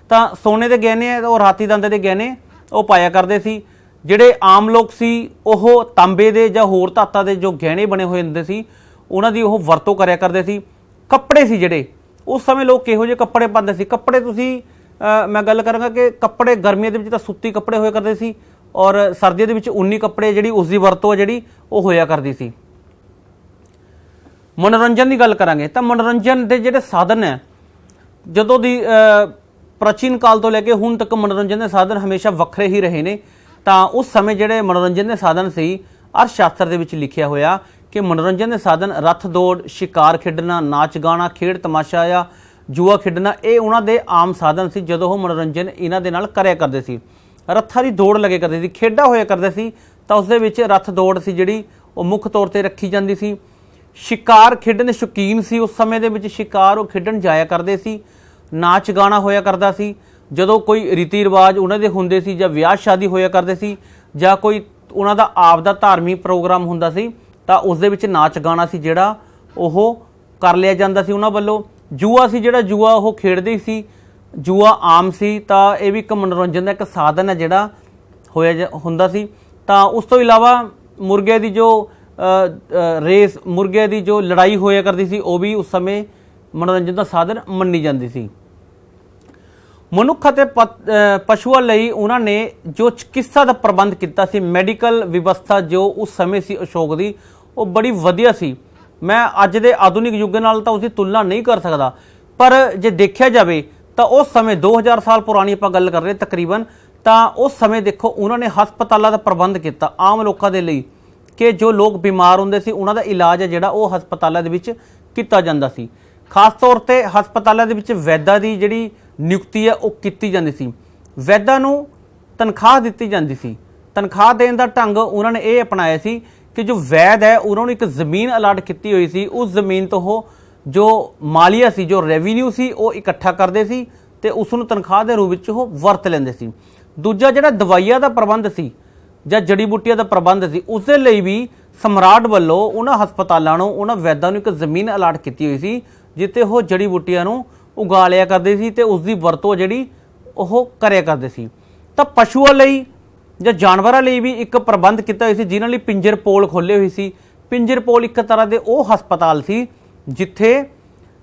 ਤਾਂ ਸੋਨੇ ਦੇ ਗਹਿਣੇ ਔਰ ਹਾਥੀ ਦੰਦ ਦੇ ਗਹਿਣੇ ਉਹ ਪਾਇਆ ਕਰਦੇ ਸੀ। ਜਿਹੜੇ ਆਮ ਲੋਕ ਸੀ ਉਹ ਤਾਂਬੇ ਦੇ ਜਾਂ ਹੋਰ ਧਾਤਾਂ ਦੇ ਜੋ ਗਹਿਣੇ ਬਣੇ ਹੋਏ ਹੁੰਦੇ ਸੀ ਉਹਨਾਂ ਦੀ ਉਹ ਵਰਤੋਂ ਕਰਿਆ ਕਰਦੇ ਸੀ। ਕੱਪੜੇ ਸੀ ਜਿਹੜੇ ਉਸ ਸਮੇਂ ਲੋਕ ਕਿਹੋ ਜਿਹੇ ਕੱਪੜੇ ਪਾਉਂਦੇ ਸੀ। ਕੱਪੜੇ ਤੁਸੀਂ ਮੈਂ ਗੱਲ ਕਰਾਂਗਾ ਕਿ ਕੱਪੜੇ ਗਰਮੀਆਂ ਦੇ ਵਿੱਚ ਤਾਂ ਸੂਤੀ ਕੱਪੜੇ ਹੋਇਆ ਕਰਦੇ ਸੀ ਔਰ ਸਰਦੀਆਂ ਦੇ ਵਿੱਚ ਉੱਨੀ ਕੱਪੜੇ ਜਿਹੜੀ ਉਸ ਦੀ ਵਰਤੋਂ ਜਿਹੜੀ ਉਹ ਹੋਇਆ ਕਰਦੀ ਸੀ। ਮਨੋਰੰਜਨ ਦੀ ਗੱਲ ਕਰਾਂਗੇ ਤਾਂ ਮਨੋਰੰਜਨ ਦੇ ਜਿਹੜੇ ਸਾਧਨ ਹੈ, ਜਦੋਂ ਦੀ ਪ੍ਰਾਚੀਨ ਕਾਲ ਤੋਂ ਲੈ ਕੇ ਹੁਣ ਤੱਕ ਮਨੋਰੰਜਨ ਦੇ ਸਾਧਨ ਹਮੇਸ਼ਾ ਵੱਖਰੇ ਹੀ ਰਹੇ ਨੇ। ਤਾਂ ਉਸ ਸਮੇਂ ਜਿਹੜੇ ਮਨੋਰੰਜਨ ਦੇ ਸਾਧਨ ਸੀ, ਅਰਥ ਸ਼ਾਸਤਰ ਦੇ ਵਿੱਚ ਲਿਖਿਆ ਹੋਇਆ ਕਿ ਮਨੋਰੰਜਨ ਦੇ ਸਾਧਨ ਰੱਥ ਦੌੜ, ਸ਼ਿਕਾਰ ਖੇਡਣਾ, ਨਾਚ ਗਾਣਾ, ਖੇਡ ਤਮਾਸ਼ਾ ਜਾਂ ਜੂਆ ਖੇਡਣਾ, ਇਹ ਉਹਨਾਂ ਦੇ ਆਮ ਸਾਧਨ ਸੀ ਜਦੋਂ ਉਹ ਮਨੋਰੰਜਨ ਇਹਨਾਂ ਦੇ ਨਾਲ ਕਰਿਆ ਕਰਦੇ ਸੀ। ਰੱਥਾਂ ਦੀ ਦੌੜ ਲੱਗੇ ਕਰਦੇ ਸੀ, ਖੇਡਾਂ ਹੋਇਆ ਕਰਦੇ ਸੀ, ਤਾਂ ਉਸ ਦੇ ਵਿੱਚ ਰੱਥ ਦੌੜ ਸੀ ਜਿਹੜੀ ਉਹ ਮੁੱਖ ਤੌਰ ਤੇ ਰੱਖੀ ਜਾਂਦੀ ਸੀ। ਸ਼ਿਕਾਰ ਖੇਡਣ ਦੇ ਸ਼ੌਕੀਨ ਸੀ ਉਸ ਸਮੇਂ ਦੇ ਵਿੱਚ, ਸ਼ਿਕਾਰ ਉਹ ਖੇਡਣ ਜਾਇਆ ਕਰਦੇ ਸੀ। ਨਾਚ ਗਾਣਾ ਹੋਇਆ ਕਰਦਾ ਸੀ, ਜਦੋਂ ਕੋਈ ਰੀਤੀ ਰਿਵਾਜ ਉਹਨਾਂ ਦੇ ਹੁੰਦੇ ਸੀ ਜਾਂ ਵਿਆਹ ਸ਼ਾਦੀ ਹੋਇਆ ਕਰਦੇ ਸੀ ਜਾਂ ਕੋਈ ਉਹਨਾਂ ਦਾ ਆਪ ਦਾ ਧਾਰਮਿਕ ਪ੍ਰੋਗਰਾਮ ਹੁੰਦਾ ਸੀ ਤਾਂ ਉਸ ਦੇ ਵਿੱਚ ਨਾਚ ਗਾਣਾ ਸੀ ਜਿਹੜਾ ਉਹ ਕਰ ਲਿਆ ਜਾਂਦਾ ਸੀ ਉਹਨਾਂ ਵੱਲੋਂ। ਜੂਆ ਸੀ ਜਿਹੜਾ ਜੂਆ ਉਹ ਖੇਡਦੇ ਸੀ, ਜੂਆ ਆਮ ਸੀ, ਤਾਂ ਇਹ ਵੀ ਇੱਕ ਮਨੋਰੰਜਨ ਦਾ ਇੱਕ ਸਾਧਨ ਹੈ ਜਿਹੜਾ ਹੋਇਆ ਹੁੰਦਾ ਸੀ। ਤਾਂ ਉਸ ਤੋਂ ਇਲਾਵਾ ਮੁਰਗੇ ਦੀ ਜੋ ਰੇਸ, ਮੁਰਗੇ ਦੀ ਜੋ ਲੜਾਈ ਹੋਇਆ ਕਰਦੀ ਸੀ ਉਹ ਵੀ ਉਸ ਸਮੇਂ ਮਨੋਰੰਜਨ ਦਾ ਸਾਧਨ ਮੰਨੀ ਜਾਂਦੀ ਸੀ। ਮਨੁੱਖ ਅਤੇ ਪਸ਼ੂਆਂ ਲਈ ਉਹਨਾਂ ਨੇ ਜੋ ਚਿਕਿਤਸਾ ਦਾ ਪ੍ਰਬੰਧ ਕੀਤਾ ਸੀ, ਮੈਡੀਕਲ ਵਿਵਸਥਾ ਜੋ ਉਸ ਸਮੇਂ ਸੀ ਅਸ਼ੋਕ ਦੀ, ਉਹ ਬੜੀ ਵਧੀਆ ਸੀ। ਮੈਂ ਅੱਜ ਦੇ ਆਧੁਨਿਕ ਯੁੱਗ ਨਾਲ ਤਾਂ ਉਸਦੀ ਤੁਲਨਾ ਨਹੀਂ ਕਰ ਸਕਦਾ, ਪਰ ਜੇ ਦੇਖਿਆ ਜਾਵੇ ਤਾਂ ਉਸ ਸਮੇਂ 2000 ਸਾਲ ਪੁਰਾਣੀ ਆਪਾਂ ਗੱਲ ਕਰ ਰਹੇ ਤਕਰੀਬਨ, ਤਾਂ ਉਸ ਸਮੇਂ ਦੇਖੋ ਉਹਨਾਂ ਨੇ ਹਸਪਤਾਲਾਂ ਦਾ ਪ੍ਰਬੰਧ ਕੀਤਾ ਆਮ ਲੋਕਾਂ ਦੇ ਲਈ ਕਿ ਜੋ ਲੋਕ ਬਿਮਾਰ ਹੁੰਦੇ ਸੀ ਉਹਨਾਂ ਦਾ ਇਲਾਜ ਹੈ ਜਿਹੜਾ ਉਹ ਹਸਪਤਾਲਾਂ ਦੇ ਵਿੱਚ ਕੀਤਾ ਜਾਂਦਾ ਸੀ। ਖਾਸ ਤੌਰ ਤੇ ਹਸਪਤਾਲਾਂ ਦੇ ਵਿੱਚ ਵੈਦਾਂ ਦੀ ਜਿਹੜੀ ਨਿਯੁਕਤੀ ਹੈ ਉਹ ਕੀਤੀ ਜਾਂਦੀ ਸੀ। ਵੈਦਾਂ ਨੂੰ ਤਨਖਾਹ ਦਿੱਤੀ ਜਾਂਦੀ ਸੀ। ਤਨਖਾਹ ਦੇਣ ਦਾ ਢੰਗ ਉਹਨਾਂ ਨੇ ਇਹ ਅਪਣਾਇਆ ਸੀ ਕਿ ਜੋ ਵੈਦ ਹੈ ਉਹਨਾਂ ਨੂੰ ਇੱਕ ਜ਼ਮੀਨ ਅਲਾਟ ਕੀਤੀ ਹੋਈ ਸੀ, ਉਸ ਜ਼ਮੀਨ ਤੋਂ ਉਹ ਜੋ ਮਾਲੀਆ ਸੀ, ਜੋ ਰੈਵਨਿਊ ਸੀ ਉਹ ਇਕੱਠਾ ਕਰਦੇ ਸੀ ਤੇ ਉਸ ਨੂੰ ਤਨਖਾਹ ਦੇ ਰੂਪ ਵਿੱਚ ਉਹ ਵਰਤ ਲੈਂਦੇ ਸੀ। ਦੂਜਾ ਜਿਹੜਾ ਦਵਾਈਆਂ ਦਾ ਪ੍ਰਬੰਧ ਸੀ ਜਾਂ ਜੜੀ ਬੂਟੀਆਂ ਦਾ ਪ੍ਰਬੰਧ ਸੀ, ਉਸ ਦੇ ਲਈ ਵੀ ਸਮਰਾਟ ਵੱਲੋਂ ਉਹਨਾਂ ਹਸਪਤਾਲਾਂ ਨੂੰ, ਉਹਨਾਂ ਵੈਦਾਂ ਨੂੰ ਇੱਕ ਜ਼ਮੀਨ ਅਲਾਟ ਕੀਤੀ ਹੋਈ ਸੀ ਜਿੱਥੇ ਉਹ ਜੜੀ ਬੂਟੀਆਂ ਨੂੰ ਉਗਾ ਲਿਆ ਕਰਦੇ ਸੀ ਤੇ ਉਸ ਦੀ ਵਰਤੋਂ ਜਿਹੜੀ ਉਹ ਕਰਿਆ ਕਰਦੇ ਸੀ। ਤਾਂ ਪਸ਼ੂਆਂ ਲਈ ਜਾਂ ਜਾਨਵਰਾਂ ਲਈ ਵੀ ਇੱਕ ਪ੍ਰਬੰਧ ਕੀਤਾ ਹੋਇਆ ਸੀ ਜਿਨ੍ਹਾਂ ਲਈ ਪਿੰਜਰ ਪੋਲ ਖੋਲ੍ਹੇ ਹੋਏ ਸੀ। ਪਿੰਜਰ ਪੋਲ ਇੱਕ ਤਰ੍ਹਾਂ ਦੇ ਉਹ ਹਸਪਤਾਲ ਸੀ ਜਿੱਥੇ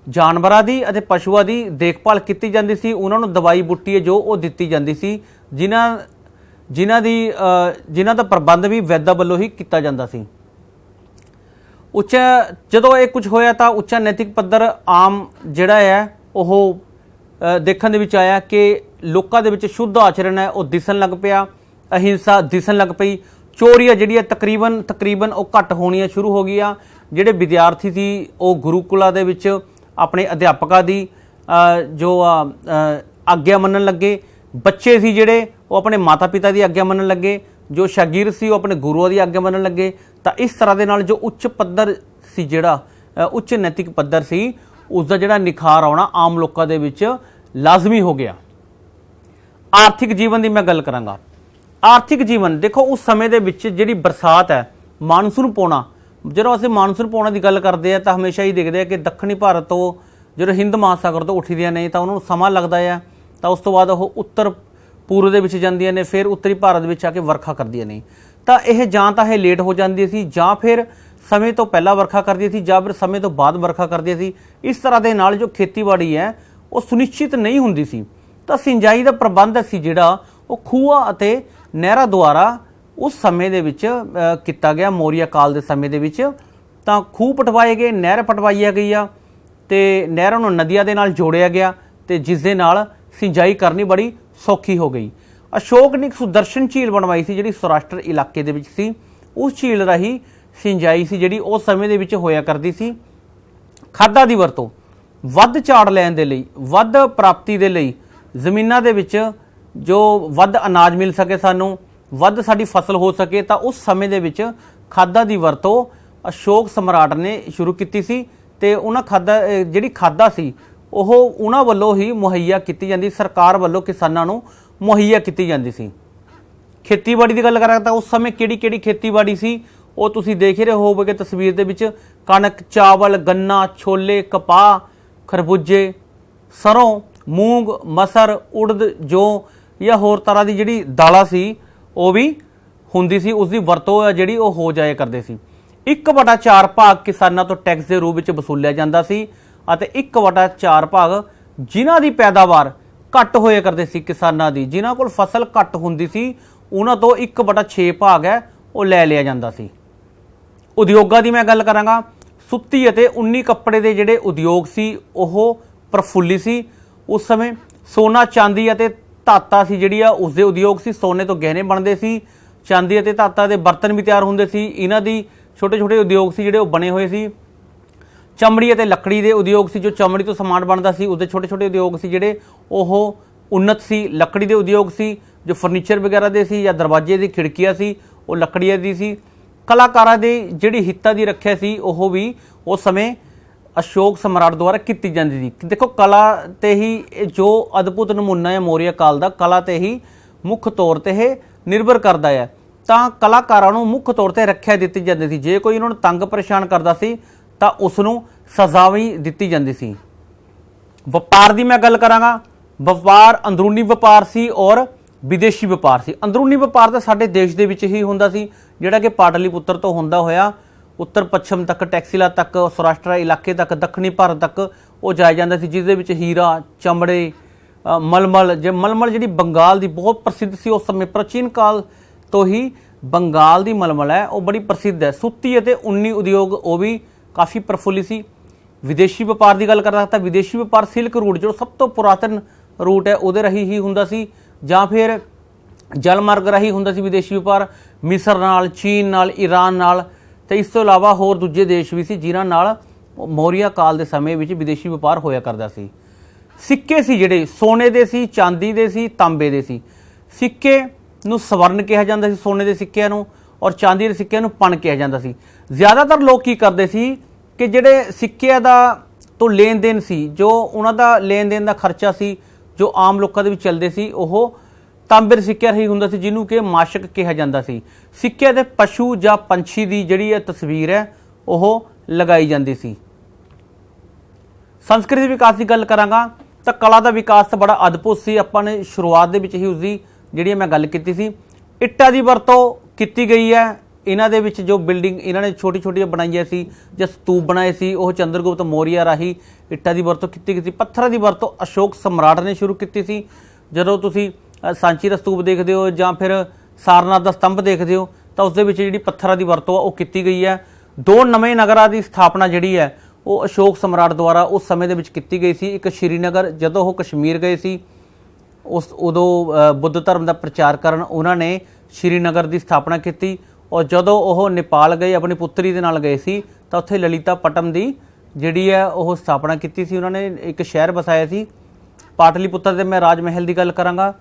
ਜਾਨਵਰਾਂ ਦੀ ਅਤੇ ਪਸ਼ੂਆਂ ਦੀ ਦੇਖਭਾਲ ਕੀਤੀ ਜਾਂਦੀ ਸੀ, ਉਹਨਾਂ ਨੂੰ ਦਵਾਈ ਬੂਟੀ ਜੋ ਉਹ ਦਿੱਤੀ ਜਾਂਦੀ ਸੀ, ਜਿਨ੍ਹਾਂ ਦਾ ਪ੍ਰਬੰਧ ਵੀ ਵੈਦਾਂ ਵੱਲੋਂ ਹੀ ਕੀਤਾ ਜਾਂਦਾ ਸੀ। ਉੱਚਾ ਜਦੋਂ ਇਹ ਕੁਝ ਹੋਇਆ ਤਾਂ ਉੱਚਾ ਨੈਤਿਕ ਪੱਧਰ ਆਮ ਜਿਹੜਾ ਹੈ ਉਹ ਦੇਖਣ ਦੇ ਵਿੱਚ ਆਇਆ ਕਿ ਲੋਕਾਂ ਦੇ ਵਿੱਚ ਸ਼ੁੱਧ ਆਚਰਣ ਹੈ ਉਹ ਦਿਸਣ ਲੱਗ ਪਿਆ, ਅਹਿੰਸਾ ਦਿਸਣ ਲੱਗ ਪਈ, ਚੋਰੀਆਂ ਜਿਹੜੀਆਂ ਤਕਰੀਬਨ ਉਹ ਘੱਟ ਹੋਣੀਆਂ ਸ਼ੁਰੂ ਹੋ ਗਈਆਂ। ਜਿਹੜੇ ਵਿਦਿਆਰਥੀ ਸੀ ਉਹ ਗੁਰੂਕੁਲਾਂ ਦੇ ਵਿੱਚ ਆਪਣੇ ਅਧਿਆਪਕਾਂ ਦੀ ਜੋ ਆਗਿਆ ਮੰਨਣ ਲੱਗੇ। ਬੱਚੇ ਸੀ ਜਿਹੜੇ ਉਹ ਆਪਣੇ ਮਾਤਾ ਪਿਤਾ ਦੀ ਆਗਿਆ ਮੰਨਣ ਲੱਗੇ, ਜੋ ਸ਼ਾਗਿਰਦ ਸੀ ਉਹ ਆਪਣੇ ਗੁਰੂਆਂ ਦੀ ਆਗਿਆ ਮੰਨਣ ਲੱਗੇ। ਤਾਂ ਇਸ ਤਰ੍ਹਾਂ ਦੇ ਨਾਲ ਜੋ ਉੱਚ ਪੱਧਰ ਸੀ, ਜਿਹੜਾ ਉੱਚ ਨੈਤਿਕ ਪੱਧਰ ਸੀ, ਉਸ ਦਾ ਜਿਹੜਾ ਨਿਖਾਰ ਆਉਣਾ ਆਮ ਲੋਕਾਂ ਦੇ ਵਿੱਚ ਲਾਜ਼ਮੀ ਹੋ ਗਿਆ। ਆਰਥਿਕ ਜੀਵਨ ਦੀ ਮੈਂ ਗੱਲ ਕਰਾਂਗਾ। ਆਰਥਿਕ ਜੀਵਨ ਦੇਖੋ, ਉਸ ਸਮੇਂ ਦੇ ਵਿੱਚ ਜਿਹੜੀ ਬਰਸਾਤ ਹੈ, ਮਾਨਸੂਨ ਪੌਣਾ, ਜਦੋਂ ਅਸੀਂ ਮਾਨਸੂਨ ਪੌਣਾ ਦੀ ਗੱਲ ਕਰਦੇ ਆ ਤਾਂ ਹਮੇਸ਼ਾ ਹੀ ਦੇਖਦੇ ਆ ਕਿ ਦੱਖਣੀ ਭਾਰਤ ਤੋਂ ਜਦੋਂ ਹਿੰਦ ਮਹਾਸਾਗਰ ਤੋਂ ਉੱਠਦੀਆਂ ਨੇ ਤਾਂ ਉਹਨਾਂ ਨੂੰ ਸਮਾਂ ਲੱਗਦਾ ਆ, ਤਾਂ ਉਸ ਤੋਂ ਬਾਅਦ ਉਹ ਉੱਤਰ ਪੂਰਬ ਦੇ ਵਿੱਚ ਜਾਂਦੀਆਂ ਨੇ, ਫਿਰ ਉੱਤਰੀ ਭਾਰਤ ਵਿੱਚ ਆ ਕੇ ਵਰਖਾ ਕਰਦੀਆਂ ਨੇ। ਤਾਂ ਇਹ ਜਾਂ ਤਾਂ ਇਹ ਲੇਟ ਹੋ ਜਾਂਦੀ ਸੀ, ਜਾਂ ਫਿਰ ਸਮੇਂ ਤੋਂ ਪਹਿਲਾਂ ਵਰਖਾ ਕਰਦੀ ਸੀ, ਜਾਂ ਫਿਰ ਸਮੇਂ ਤੋਂ ਬਾਅਦ ਵਰਖਾ ਕਰਦੀ ਸੀ। ਇਸ ਤਰ੍ਹਾਂ ਦੇ ਨਾਲ ਜੋ ਖੇਤੀਬਾੜੀ ਹੈ ਉਹ ਸੁਨਿਸ਼ਚਿਤ ਨਹੀਂ ਹੁੰਦੀ ਸੀ। ਤਾਂ ਸਿੰਜਾਈ ਦਾ ਪ੍ਰਬੰਧ ਸੀ ਜਿਹੜਾ ਉਹ ਖੂਹਾਂ ਅਤੇ ਨਹਿਰਾਂ ਦੁਆਰਾ ਉਸ ਸਮੇਂ ਦੇ ਵਿੱਚ ਕੀਤਾ ਗਿਆ। ਮੌਰੀਆ ਕਾਲ ਦੇ ਸਮੇਂ ਦੇ ਵਿੱਚ ਤਾਂ ਖੂਹ ਪਟਵਾਏ ਗਏ, ਨਹਿਰ ਪਟਵਾਈਆ ਗਈ ਆ, ਤੇ ਨਹਿਰਾਂ ਨੂੰ ਨਦੀਆਂ ਦੇ ਨਾਲ ਜੋੜਿਆ ਗਿਆ, ਤੇ ਜਿਸ ਦੇ ਨਾਲ ਸਿੰਜਾਈ ਕਰਨੀ ਬੜੀ ਸੌਖੀ ਹੋ ਗਈ। ਅਸ਼ੋਕ ਨੇ ਇੱਕ ਸੁਦਰਸ਼ਨ ਝੀਲ ਬਣਵਾਈ ਸੀ ਜਿਹੜੀ ਸੌਰਾਸ਼ਟਰ ਇਲਾਕੇ ਦੇ ਵਿੱਚ ਸੀ। ਉਸ ਝੀਲ ਰਾਹੀਂ ਸਿੰਜਾਈ ਸੀ ਜਿਹੜੀ ਉਸ ਸਮੇਂ ਦੇ ਵਿੱਚ ਹੋਇਆ ਕਰਦੀ ਸੀ। ਖਾਦਾਂ ਦੀ ਵਰਤੋਂ ਵੱਧ ਝਾੜ ਲੈਣ ਦੇ ਲਈ, ਵੱਧ ਪ੍ਰਾਪਤੀ ਦੇ ਲਈ, ਜ਼ਮੀਨਾਂ ਦੇ ਵਿੱਚ ਜੋ ਵੱਧ ਅਨਾਜ ਮਿਲ ਸਕੇ, ਸਾਨੂੰ ਵੱਧ ਸਾਡੀ ਫਸਲ ਹੋ ਸਕੇ, ਤਾਂ ਉਸ ਸਮੇਂ ਦੇ ਵਿੱਚ ਖਾਦਾਂ ਦੀ ਵਰਤੋਂ ਅਸ਼ੋਕ ਸਮਰਾਟ ਨੇ ਸ਼ੁਰੂ ਕੀਤੀ ਸੀ। ਤੇ ਉਹਨਾਂ ਜਿਹੜੀ ਖਾਦਾਂ ਸੀ ਉਹ ਉਹਨਾਂ ਵੱਲੋਂ ਹੀ ਮੁਹੱਈਆ ਕੀਤੀ ਜਾਂਦੀ, ਸਰਕਾਰ ਵੱਲੋਂ ਕਿਸਾਨਾਂ ਨੂੰ ਮੁਹੱਈਆ ਕੀਤੀ ਜਾਂਦੀ ਸੀ। ਖੇਤੀਬਾੜੀ ਦੀ ਗੱਲ ਕਰਾਂ ਤਾਂ ਉਸ ਸਮੇਂ ਕਿਹੜੀ ਖੇਤੀਬਾੜੀ ਸੀ ਉਹ ਤੁਸੀਂ ਦੇਖ ਹੀ ਰਹੇ ਹੋਵੋਗੇ ਤਸਵੀਰ ਦੇ ਵਿੱਚ। ਕਣਕ, ਚਾਵਲ, ਗੰਨਾ, ਛੋਲੇ, ਕਪਾਹ, ਖਰਬੂਜੇ, ਸਰੋਂ, ਮੂੰਗ, ਮਸਰ, ਉੜਦ, ਜੌਂ ਜਾਂ ਹੋਰ ਤਰ੍ਹਾਂ ਦੀ ਜਿਹੜੀ ਦਾਲਾਂ ਸੀ ਉਹ ਵੀ ਹੁੰਦੀ ਸੀ। ਉਸ ਦੀ ਵਰਤੋਂ ਜਿਹੜੀ ਉਹ ਹੋ ਜਾਇਆ ਕਰਦੇ ਸੀ। 1/4 ਭਾਗ ਕਿਸਾਨਾਂ ਤੋਂ ਟੈਕਸ ਦੇ ਰੂਪ ਵਿੱਚ ਵਸੂਲਿਆ ਜਾਂਦਾ ਸੀ, ਅਤੇ 1/4 ਭਾਗ ਜਿਨ੍ਹਾਂ ਦੀ ਪੈਦਾਵਾਰ ਘੱਟ ਹੋਇਆ ਕਰਦੇ ਸੀ, ਕਿਸਾਨਾਂ ਦੀ ਜਿਨ੍ਹਾਂ ਕੋਲ ਫਸਲ ਘੱਟ ਹੁੰਦੀ ਸੀ, ਉਹਨਾਂ ਤੋਂ 1/6 ਭਾਗ ਹੈ ਉਹ ਲੈ ਲਿਆ ਜਾਂਦਾ ਸੀ। ਉਦਯੋਗਾਂ ਦੀ ਮੈਂ ਗੱਲ ਕਰਾਂਗਾ। ਸੁੱਤੀ ਅਤੇ ਉੱਨੀ ਕੱਪੜੇ ਦੇ ਜਿਹੜੇ ਉਦਯੋਗ ਸੀ ਉਹ ਪ੍ਰਫੁੱਲੀ ਸੀ। ਉਸ ਸਮੇਂ ਸੋਨਾ, ਚਾਂਦੀ ਅਤੇ ਧਾਤਾਂ ਸੀ ਜਿਹੜੀ ਆ ਉਸ ਦੇ ਉਦਯੋਗ ਸੀ। ਸੋਨੇ ਤੋਂ ਗਹਿਣੇ ਬਣਦੇ ਸੀ, ਚਾਂਦੀ ਅਤੇ ਧਾਤਾਂ ਦੇ ਬਰਤਨ ਵੀ ਤਿਆਰ ਹੁੰਦੇ ਸੀ। ਇਹਨਾਂ ਦੀ ਛੋਟੇ ਉਦਯੋਗ ਸੀ ਜਿਹੜੇ ਉਹ ਬਣੇ ਹੋਏ ਸੀ। ਚਮੜੀ ਅਤੇ ਲੱਕੜੀ ਦੇ ਉਦਯੋਗ ਸੀ, ਜੋ ਚਮੜੀ ਤੋਂ ਸਮਾਨ ਬਣਦਾ ਸੀ ਉਹਦੇ ਛੋਟੇ ਉਦਯੋਗ ਸੀ ਜਿਹੜੇ ਉਹ ਉન્નਤ ਸੀ। ਲੱਕੜੀ ਦੇ ਉਦਯੋਗ ਸੀ ਜੋ ਫਰਨੀਚਰ ਵਗੈਰਾ ਦੇ ਸੀ, ਜਾਂ ਦਰਵਾਜ਼ੇ ਦੀ ਖਿੜਕੀਆਂ ਸੀ ਉਹ ਲੱਕੜੀਆਂ ਦੀ ਸੀ। ਕਲਾਕਾਰਾਂ ਦੀ ਜਿਹੜੀ ਹਿੱਤਾਂ ਦੀ ਰੱਖਿਆ ਸੀ ਉਹ ਵੀ ਉਸ ਸਮੇਂ ਅਸ਼ੋਕ ਸਮਰਾਟ ਦੁਆਰਾ ਕੀਤੀ ਜਾਂਦੀ ਸੀ। ਦੇਖੋ, ਕਲਾ ਤੇ ਹੀ ਜੋ ਅਦਭੁਤ ਨਮੂਨਾ ਹੈ ਮੌਰੀਆ ਕਾਲ ਦਾ, ਕਲਾ ਤੇ ਹੀ ਮੁੱਖ ਤੌਰ ਤੇ ਇਹ ਨਿਰਭਰ ਕਰਦਾ ਹੈ। ਤਾਂ ਕਲਾਕਾਰਾਂ ਨੂੰ ਮੁੱਖ ਤੌਰ ਤੇ ਰੱਖਿਆ ਦਿੱਤੀ ਜਾਂਦੀ ਸੀ। ਜੇ ਕੋਈ ਉਹਨਾਂ ਨੂੰ ਤੰਗ ਪਰੇਸ਼ਾਨ ਕਰਦਾ ਸੀ ਤਾਂ ਉਸ ਨੂੰ ਸਜ਼ਾ ਵੀ ਦਿੱਤੀ ਜਾਂਦੀ ਸੀ। ਵਪਾਰ ਦੀ ਮੈਂ ਗੱਲ ਕਰਾਂਗਾ। ਵਪਾਰ ਅੰਦਰੂਨੀ ਵਪਾਰ ਸੀ ਔਰ ਵਿਦੇਸ਼ੀ ਵਪਾਰ ਸੀ। ਅੰਦਰੂਨੀ ਵਪਾਰ ਤਾਂ ਸਾਡੇ ਦੇਸ਼ ਦੇ ਵਿੱਚ ਹੀ ਹੁੰਦਾ ਸੀ, ਜਿਹੜਾ ਕਿ ਪਾਟਲੀਪੁੱਤਰ ਤੋਂ ਹੁੰਦਾ ਹੋਇਆ ਉੱਤਰ ਪੱਛਮ ਤੱਕ, ਟੈਕਸਿਲਾ ਤੱਕ, ਸੌਰਾਸ਼ਟਰ ਇਲਾਕੇ ਤੱਕ, ਦੱਖਣੀ ਭਾਰਤ ਤੱਕ ਉਹ ਜਾਇਆ ਜਾਂਦਾ ਸੀ, ਜਿਸ ਦੇ ਵਿੱਚ ਹੀਰਾ, ਚਮੜੇ, ਮਲਮਲ ਜਿਹੜੀ ਬੰਗਾਲ ਦੀ ਬਹੁਤ ਪ੍ਰਸਿੱਧ ਸੀ ਉਸ ਸਮੇਂ। ਪ੍ਰਾਚੀਨ ਕਾਲ ਤੋਂ ਹੀ ਬੰਗਾਲ ਦੀ ਮਲਮਲ ਹੈ ਉਹ ਬੜੀ ਪ੍ਰਸਿੱਧ ਹੈ। ਸੁੱਤੀ ਅਤੇ ਉੱਨੀ ਉਦਯੋਗ ਉਹ ਵੀ ਕਾਫੀ ਪ੍ਰਫੁੱਲਿਤ ਸੀ। ਵਿਦੇਸ਼ੀ ਵਪਾਰ ਦੀ ਗੱਲ ਕਰਦਾ ਤਾਂ ਵਿਦੇਸ਼ੀ ਵਪਾਰ ਸਿਲਕ ਰੂਟ, ਜੋ ਸਭ ਤੋਂ ਪੁਰਾਤਨ ਰੂਟ ਹੈ, ਉਹਦੇ ਰਾਹੀਂ ਹੀ ਹੁੰਦਾ ਸੀ, ਜਾਂ ਫਿਰ ਜਲ ਮਾਰਗ ਰਾਹੀਂ ਹੁੰਦਾ ਸੀ ਵਿਦੇਸ਼ੀ ਵਪਾਰ। ਮਿਸਰ ਨਾਲ, ਚੀਨ ਨਾਲ, ਈਰਾਨ ਨਾਲ, ਤੇ ਇਸ ਤੋਂ ਇਲਾਵਾ ਹੋਰ ਦੂਜੇ ਦੇਸ਼ ਵੀ ਸੀ ਜਿਨ੍ਹਾਂ ਨਾਲ ਮੌਰੀਆ ਕਾਲ ਦੇ ਸਮੇਂ ਵਿੱਚ ਵਿਦੇਸ਼ੀ ਵਪਾਰ ਹੋਇਆ ਕਰਦਾ ਸੀ। ਸਿੱਕੇ ਸੀ ਜਿਹੜੇ ਸੋਨੇ ਦੇ ਸੀ, ਚਾਂਦੀ ਦੇ ਸੀ, ਤਾਂਬੇ ਦੇ ਸੀ। ਸਿੱਕੇ ਨੂੰ ਸਵਰਨ ਕਿਹਾ ਜਾਂਦਾ ਸੀ, ਸੋਨੇ ਦੇ ਸਿੱਕਿਆਂ ਨੂੰ, ਔਰ ਚਾਂਦੀ ਦੇ ਸਿੱਕਿਆਂ ਨੂੰ ਪਣ ਕਿਹਾ ਜਾਂਦਾ ਸੀ। ਜ਼ਿਆਦਾਤਰ ਲੋਕ ਕੀ ਕਰਦੇ ਸੀ ਕਿ ਜਿਹੜੇ ਸਿੱਕਿਆਂ ਦਾ ਤੋਂ ਲੈਣ ਦੇਣ ਸੀ, ਜੋ ਉਹਨਾਂ ਦਾ ਲੈਣ ਦੇਣ ਦਾ ਖਰਚਾ ਸੀ, ਜੋ ਆਮ ਲੋਕਾਂ ਦੇ ਵਿੱਚ ਚੱਲਦੇ ਸੀ, ਉਹ ਤਾਂਬੇ ਦੇ ਸਿੱਕਿਆਂ ਹੀ ਹੁੰਦਾ ਸੀ, ਜਿਹਨੂੰ ਕਿ ਮਾਸ਼ਕ ਕਿਹਾ ਜਾਂਦਾ ਸੀ। ਸਿੱਕਿਆਂ ਦੇ ਪਸ਼ੂ ਜਾਂ ਪੰਛੀ ਦੀ ਜਿਹੜੀ ਇਹ ਤਸਵੀਰ ਹੈ ਉਹ ਲਗਾਈ ਜਾਂਦੀ ਸੀ। ਸੰਸਕ੍ਰਿਤੀ ਵਿਕਾਸ ਦੀ ਗੱਲ ਕਰਾਂਗਾ ਤਾਂ ਕਲਾ ਦਾ ਵਿਕਾਸ ਤਾਂ ਬੜਾ ਅਦਭੁਤ ਸੀ। ਆਪਾਂ ਨੇ ਸ਼ੁਰੂਆਤ ਦੇ ਵਿੱਚ ਹੀ ਉਸਦੀ ਜਿਹੜੀ ਮੈਂ ਗੱਲ ਕੀਤੀ ਸੀ। ਇੱਟਾਂ ਦੀ ਵਰਤੋਂ ਕੀਤੀ ਗਈ ਹੈ। ਇਹਨਾਂ ਦੇ ਵਿੱਚ ਜੋ ਬਿਲਡਿੰਗ ਇਹਨਾਂ ਨੇ ਛੋਟੀਆਂ ਬਣਾਈਆਂ ਸੀ ਜਾਂ ਸਤੂਪ ਬਣਾਏ ਸੀ, ਉਹ ਚੰਦਰਗੁਪਤ ਮੌਰੀਆ ਰਾਹੀਂ ਇੱਟਾਂ ਦੀ ਵਰਤੋਂ ਕੀਤੀ ਗਈ ਸੀ। ਪੱਥਰਾਂ ਦੀ ਵਰਤੋਂ ਅਸ਼ੋਕ ਸਮਰਾਟ ਨੇ ਸ਼ੁਰੂ ਕੀਤੀ ਸੀ। ਜਦੋਂ ਤੁਸੀਂ ਸਾਂਚੀ ਦਾ ਸਤੂਪ ਦੇਖਦੇ ਹੋ ਜਾਂ ਫਿਰ ਸਾਰਨਾਥ ਦਾ ਸਤੰਭ ਦੇਖਦੇ ਹੋ ਤਾਂ ਉਸ ਦੇ ਵਿੱਚ ਜਿਹੜੀ ਪੱਥਰਾਂ ਦੀ ਵਰਤੋਂ ਆ ਉਹ ਕੀਤੀ ਗਈ ਹੈ। 2 ਨਵੇਂ ਨਗਰਾਂ ਦੀ ਸਥਾਪਨਾ ਜਿਹੜੀ ਹੈ ਉਹ ਅਸ਼ੋਕ ਸਮਰਾਟ ਦੁਆਰਾ ਉਸ ਸਮੇਂ ਦੇ ਵਿੱਚ ਕੀਤੀ ਗਈ ਸੀ। ਇੱਕ ਸ਼੍ਰੀਨਗਰ, ਜਦੋਂ ਉਹ ਕਸ਼ਮੀਰ ਗਏ ਸੀ ਉਦੋਂ ਬੁੱਧ ਧਰਮ ਦਾ ਪ੍ਰਚਾਰ ਕਰਨ ਉਹਨਾਂ ਨੇ ਸ਼੍ਰੀਨਗਰ ਦੀ ਸਥਾਪਨਾ ਕੀਤੀ, ਔਰ ਜਦੋਂ ਉਹ ਨੇਪਾਲ ਗਏ ਆਪਣੀ ਪੁੱਤਰੀ ਦੇ ਨਾਲ ਗਏ ਸੀ ਤਾਂ ਉੱਥੇ ਲਲਿਤਾ ਪਟਮ ਦੀ ਜਿਹੜੀ ਹੈ ਉਹ ਸਥਾਪਨਾ ਕੀਤੀ ਸੀ। ਉਹਨਾਂ ਨੇ ਇੱਕ ਸ਼ਹਿਰ ਵਸਾਇਆ ਸੀ ਪਾਟਲੀਪੁੱਤਰ ਦੇ। ਮੈਂ ਰਾਜ ਮਹਿਲ ਦੀ ਗੱਲ ਕਰਾਂਗਾ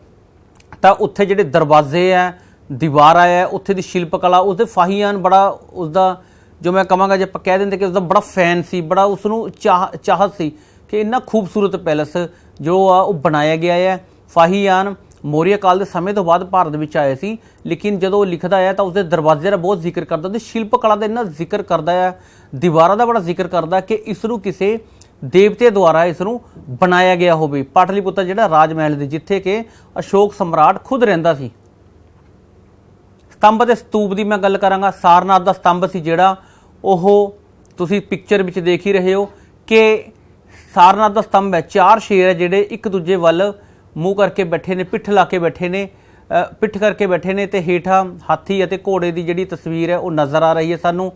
ਤਾਂ ਉੱਥੇ ਜਿਹੜੇ ਦਰਵਾਜ਼ੇ ਹੈ, ਦੀਵਾਰਾਂ ਹੈ, ਉੱਥੇ ਦੀ ਸ਼ਿਲਪ ਕਲਾ, ਉਸਦੇ ਫਾਹੀਆਨ ਬੜਾ ਉਸਦਾ ਜੋ ਮੈਂ ਕਹਾਂਗਾ ਜੇ ਆਪਾਂ ਕਹਿ ਦਿੰਦੇ ਕਿ ਉਸਦਾ ਬੜਾ ਫੈਨ ਸੀ, ਬੜਾ ਉਸ ਨੂੰ ਚਾਹਤ ਸੀ ਕਿ ਇੰਨਾ ਖੂਬਸੂਰਤ ਪੈਲਸ ਜੋ ਆ ਉਹ ਬਣਾਇਆ ਗਿਆ ਹੈ। ਫਾਹੀਆਨ ਮੌਰੀਆ ਕਾਲ ਦੇ ਸਮੇਂ ਤੋਂ ਬਾਅਦ ਭਾਰਤ ਵਿੱਚ ਆਏ ਸੀ, ਲੇਕਿਨ ਜਦੋਂ ਉਹ ਲਿਖਦਾ ਹੈ ਤਾਂ ਉਸਦੇ ਦਰਵਾਜ਼ੇ ਦਾ ਬਹੁਤ ਜ਼ਿਕਰ ਕਰਦਾ, ਉਹਦੀ ਸ਼ਿਲਪ ਕਲਾ ਦਾ ਇੰਨਾ ਜ਼ਿਕਰ ਕਰਦਾ ਹੈ, ਦੀਵਾਰਾਂ ਦਾ ਬੜਾ ਜ਼ਿਕਰ ਕਰਦਾ ਕਿ ਇਸ ਨੂੰ ਕਿਸੇ ਦੇਵਤੇ ਦੁਆਰਾ ਇਸ ਨੂੰ ਬਣਾਇਆ ਗਿਆ ਹੋਵੇ। ਪਾਟਲੀਪੁੱਤਰ ਜਿਹੜਾ ਰਾਜ ਮਹਿਲ ਦੇ ਜਿੱਥੇ ਕਿ ਅਸ਼ੋਕ ਸਮਰਾਟ ਖੁਦ ਰਹਿੰਦਾ ਸੀ। ਸਤੰਭ ਅਤੇ ਸਤੂਪ ਦੀ ਮੈਂ ਗੱਲ ਕਰਾਂਗਾ। ਸਾਰਨਾਥ ਦਾ ਸਤੰਭ ਸੀ ਜਿਹੜਾ, ਉਹ ਤੁਸੀਂ ਪਿਕਚਰ ਵਿੱਚ ਦੇਖ ਹੀ ਰਹੇ ਹੋ ਕਿ ਸਾਰਨਾਥ ਦਾ ਸਤੰਭ ਹੈ, 4 ਸ਼ੇਰ ਹੈ ਜਿਹੜੇ ਇੱਕ ਦੂਜੇ ਵੱਲ ਮੂੰਹ ਕਰਕੇ ਬੈਠੇ ਨੇ, ਪਿੱਠ ਲਾ ਕੇ ਬੈਠੇ ਨੇ, ਪਿੱਠ ਕਰਕੇ ਬੈਠੇ ਨੇ, ਤੇ ਹੇਠਾਂ ਹਾਥੀ ਅਤੇ ਘੋੜੇ ਦੀ ਜਿਹੜੀ ਤਸਵੀਰ ਹੈ ਉਹ ਨਜ਼ਰ ਆ ਰਹੀ ਹੈ ਸਾਨੂੰ।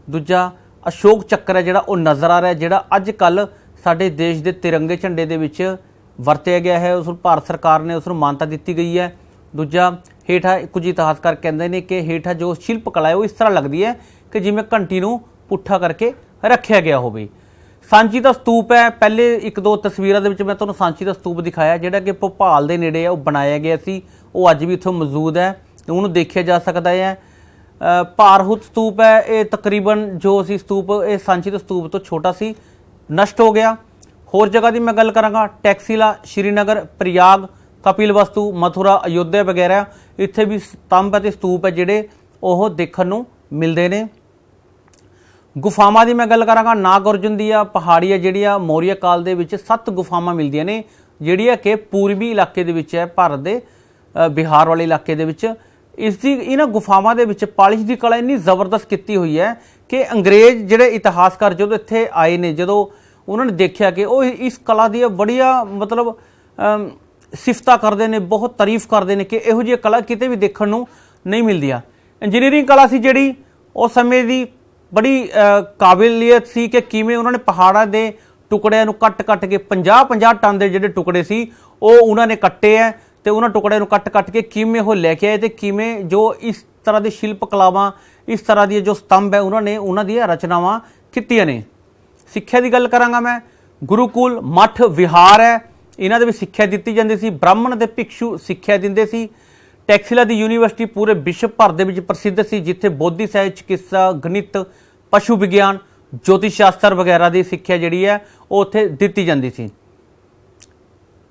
ਦੂਜਾ ਅਸ਼ੋਕ ਚੱਕਰ ਹੈ ਜਿਹੜਾ ਉਹ ਨਜ਼ਰ ਆ ਰਿਹਾ, ਜਿਹੜਾ ਅੱਜ ਕੱਲ੍ਹ ਸਾਡੇ ਦੇਸ਼ ਦੇ ਤਿਰੰਗੇ ਝੰਡੇ ਦੇ ਵਿੱਚ ਵਰਤਿਆ ਗਿਆ ਹੈ, ਉਸ ਨੂੰ ਭਾਰਤ ਸਰਕਾਰ ਨੇ ਉਸ ਨੂੰ ਮਾਨਤਾ ਦਿੱਤੀ ਗਈ ਹੈ। ਦੂਜਾ ਹੇਠਾਂ ਕੁਝ ਇਤਿਹਾਸਕਾਰ ਕਹਿੰਦੇ ਨੇ ਕਿ ਹੇਠਾਂ ਜੋ ਸ਼ਿਲਪ ਕਲਾ ਹੈ ਉਹ ਇਸ ਤਰ੍ਹਾਂ ਲੱਗਦੀ ਹੈ ਕਿ ਜਿਵੇਂ ਘੰਟੀ ਨੂੰ ਪੁੱਠਾ ਕਰਕੇ ਰੱਖਿਆ ਗਿਆ ਹੋਵੇ। ਸਾਂਚੀ ਦਾ ਸਤੂਪ ਹੈ, ਪਹਿਲੇ 1-2 ਤਸਵੀਰਾਂ ਦੇ ਵਿੱਚ ਮੈਂ ਤੁਹਾਨੂੰ ਸਾਂਚੀ ਦਾ ਸਤੂਪ ਦਿਖਾਇਆ ਜਿਹੜਾ ਕਿ ਭੋਪਾਲ ਦੇ ਨੇੜੇ ਹੈ, ਉਹ ਬਣਾਇਆ ਗਿਆ ਸੀ, ਉਹ ਅੱਜ ਵੀ ਇੱਥੇ ਮੌਜੂਦ ਹੈ, ਉਹਨੂੰ ਦੇਖਿਆ ਜਾ ਸਕਦਾ ਹੈ। ਭਾਰਹੁਤ ਸਤੂਪ ਹੈ, ਇਹ ਤਕਰੀਬਨ ਜੋ ਸੀ ਸਤੂਪ ਇਹ ਸਾਂਚੀ ਦੇ ਸਤੂਪ ਤੋਂ ਛੋਟਾ ਸੀ, ਨਸ਼ਟ ਹੋ ਗਿਆ। ਹੋਰ ਜਗ੍ਹਾ ਦੀ ਮੈਂ ਗੱਲ ਕਰਾਂਗਾ, ਟੈਕਸੀਲਾ, ਸ਼੍ਰੀਨਗਰ, ਪ੍ਰਯਾਗ, ਕਪਿਲਵਸਤੂ, ਮਥੁਰਾ, ਅਯੋਧਿਆ ਵਗੈਰਾ, ਇੱਥੇ ਵੀ ਸਤੰਭ ਅਤੇ ਸਤੂਪ ਹੈ ਜਿਹੜੇ ਉਹ ਦੇਖਣ ਨੂੰ ਮਿਲਦੇ ਨੇ। ਗੁਫਾਵਾਂ ਦੀ ਮੈਂ ਗੱਲ ਕਰਾਂਗਾ, ਨਾਗ ਅਰਜੁਨ ਦੀਆਂ ਪਹਾੜੀ ਹੈ ਜਿਹੜੀਆਂ ਮੌਰੀਆ ਕਾਲ ਦੇ ਵਿੱਚ 7 ਗੁਫਾਵਾਂ ਮਿਲਦੀਆਂ ਨੇ, ਜਿਹੜੀਆਂ ਕਿ ਪੂਰਬੀ ਇਲਾਕੇ ਦੇ ਵਿੱਚ ਹੈ, ਭਾਰਤ ਦੇ ਬਿਹਾਰ ਵਾਲੇ ਇਲਾਕੇ ਦੇ ਵਿੱਚ। ਇਸ ਦੀ ਇਹਨਾਂ ਗੁਫਾਵਾਂ ਦੇ ਵਿੱਚ ਪਾਲਿਸ਼ ਦੀ ਕਲਾ ਇੰਨੀ ਜ਼ਬਰਦਸਤ ਕੀਤੀ ਹੋਈ ਹੈ ਕਿ ਅੰਗਰੇਜ਼ ਜਿਹੜੇ ਇਤਿਹਾਸਕਾਰ ਜਦੋਂ ਇੱਥੇ ਆਏ ਨੇ, ਜਦੋਂ ਉਹਨਾਂ ਨੇ ਦੇਖਿਆ ਕਿ ਉਹ ਇਸ ਕਲਾ ਦੀ ਬੜੀਆਂ ਮਤਲਬ ਸਿਫਤਾਂ ਕਰਦੇ ਨੇ, ਬਹੁਤ ਤਾਰੀਫ ਕਰਦੇ ਨੇ ਕਿ ਇਹੋ ਜਿਹੀ ਕਲਾ ਕਿਤੇ ਵੀ ਦੇਖਣ ਨੂੰ ਨਹੀਂ ਮਿਲਦੀਆਂ। ਇੰਜੀਨੀਅਰਿੰਗ ਕਲਾ ਸੀ ਜਿਹੜੀ ਉਸ ਸਮੇਂ ਦੀ ਬੜੀ ਕਾਬਲੀਅਤ ਸੀ ਕਿ ਕਿਵੇਂ ਉਹਨਾਂ ਨੇ ਪਹਾੜਾਂ ਦੇ ਟੁਕੜਿਆਂ ਨੂੰ ਕੱਟ ਕੇ 50-50 ਟਨ ਦੇ ਜਿਹੜੇ ਟੁਕੜੇ ਸੀ ਉਹ ਉਹਨਾਂ ਨੇ ਕੱਟੇ ਹੈ, ਤੇ ਉਹਨਾਂ ਟੁਕੜਿਆਂ ਨੂੰ ਕੱਟ ਕੇ ਕਿਵੇਂ ਉਹ ਲੈ ਕੇ ਆਏ ਤੇ ਕਿਵੇਂ ਜੋ ਇਸ ਤਰ੍ਹਾਂ ਦੀ ਸ਼ਿਲਪ ਕਲਾਵਾਂ, ਇਸ ਤਰ੍ਹਾਂ ਦੀ ਜੋ ਸਤੰਭ ਹੈ ਉਹਨਾਂ ਨੇ ਉਹਨਾਂ ਦੀਆਂ ਰਚਨਾਵਾਂ ਕੀਤੀਆਂ ਨੇ। ਸਿੱਖਿਆ ਦੀ ਗੱਲ ਕਰਾਂਗਾ ਮੈਂ, ਗੁਰੂਕੁਲ, ਮੱਠ, ਵਿਹਾਰ ਹੈ, ਇਹਨਾਂ ਦੇ ਵਿੱਚ ਸਿੱਖਿਆ ਦਿੱਤੀ ਜਾਂਦੀ ਸੀ। ਬ੍ਰਾਹਮਣ ਅਤੇ ਭਿਕਸ਼ੂ ਸਿੱਖਿਆ ਦਿੰਦੇ ਸੀ। ਟੈਕਸੀਲਾ ਦੀ ਯੂਨੀਵਰਸਿਟੀ ਪੂਰੇ ਵਿਸ਼ਵ ਭਰ ਦੇ ਵਿੱਚ ਪ੍ਰਸਿੱਧ ਸੀ, ਜਿੱਥੇ ਬੋਧੀ ਸਾਹਿਤ, ਚਿਕਿਤਸਾ, ਗਣਿਤ, ਪਸ਼ੂ ਵਿਗਿਆਨ, ਜੋਤਿਸ਼ ਸ਼ਾਸਤਰ ਵਗੈਰਾ ਦੀ ਸਿੱਖਿਆ ਜਿਹੜੀ ਹੈ ਉਹ ਉੱਥੇ ਦਿੱਤੀ ਜਾਂਦੀ ਸੀ।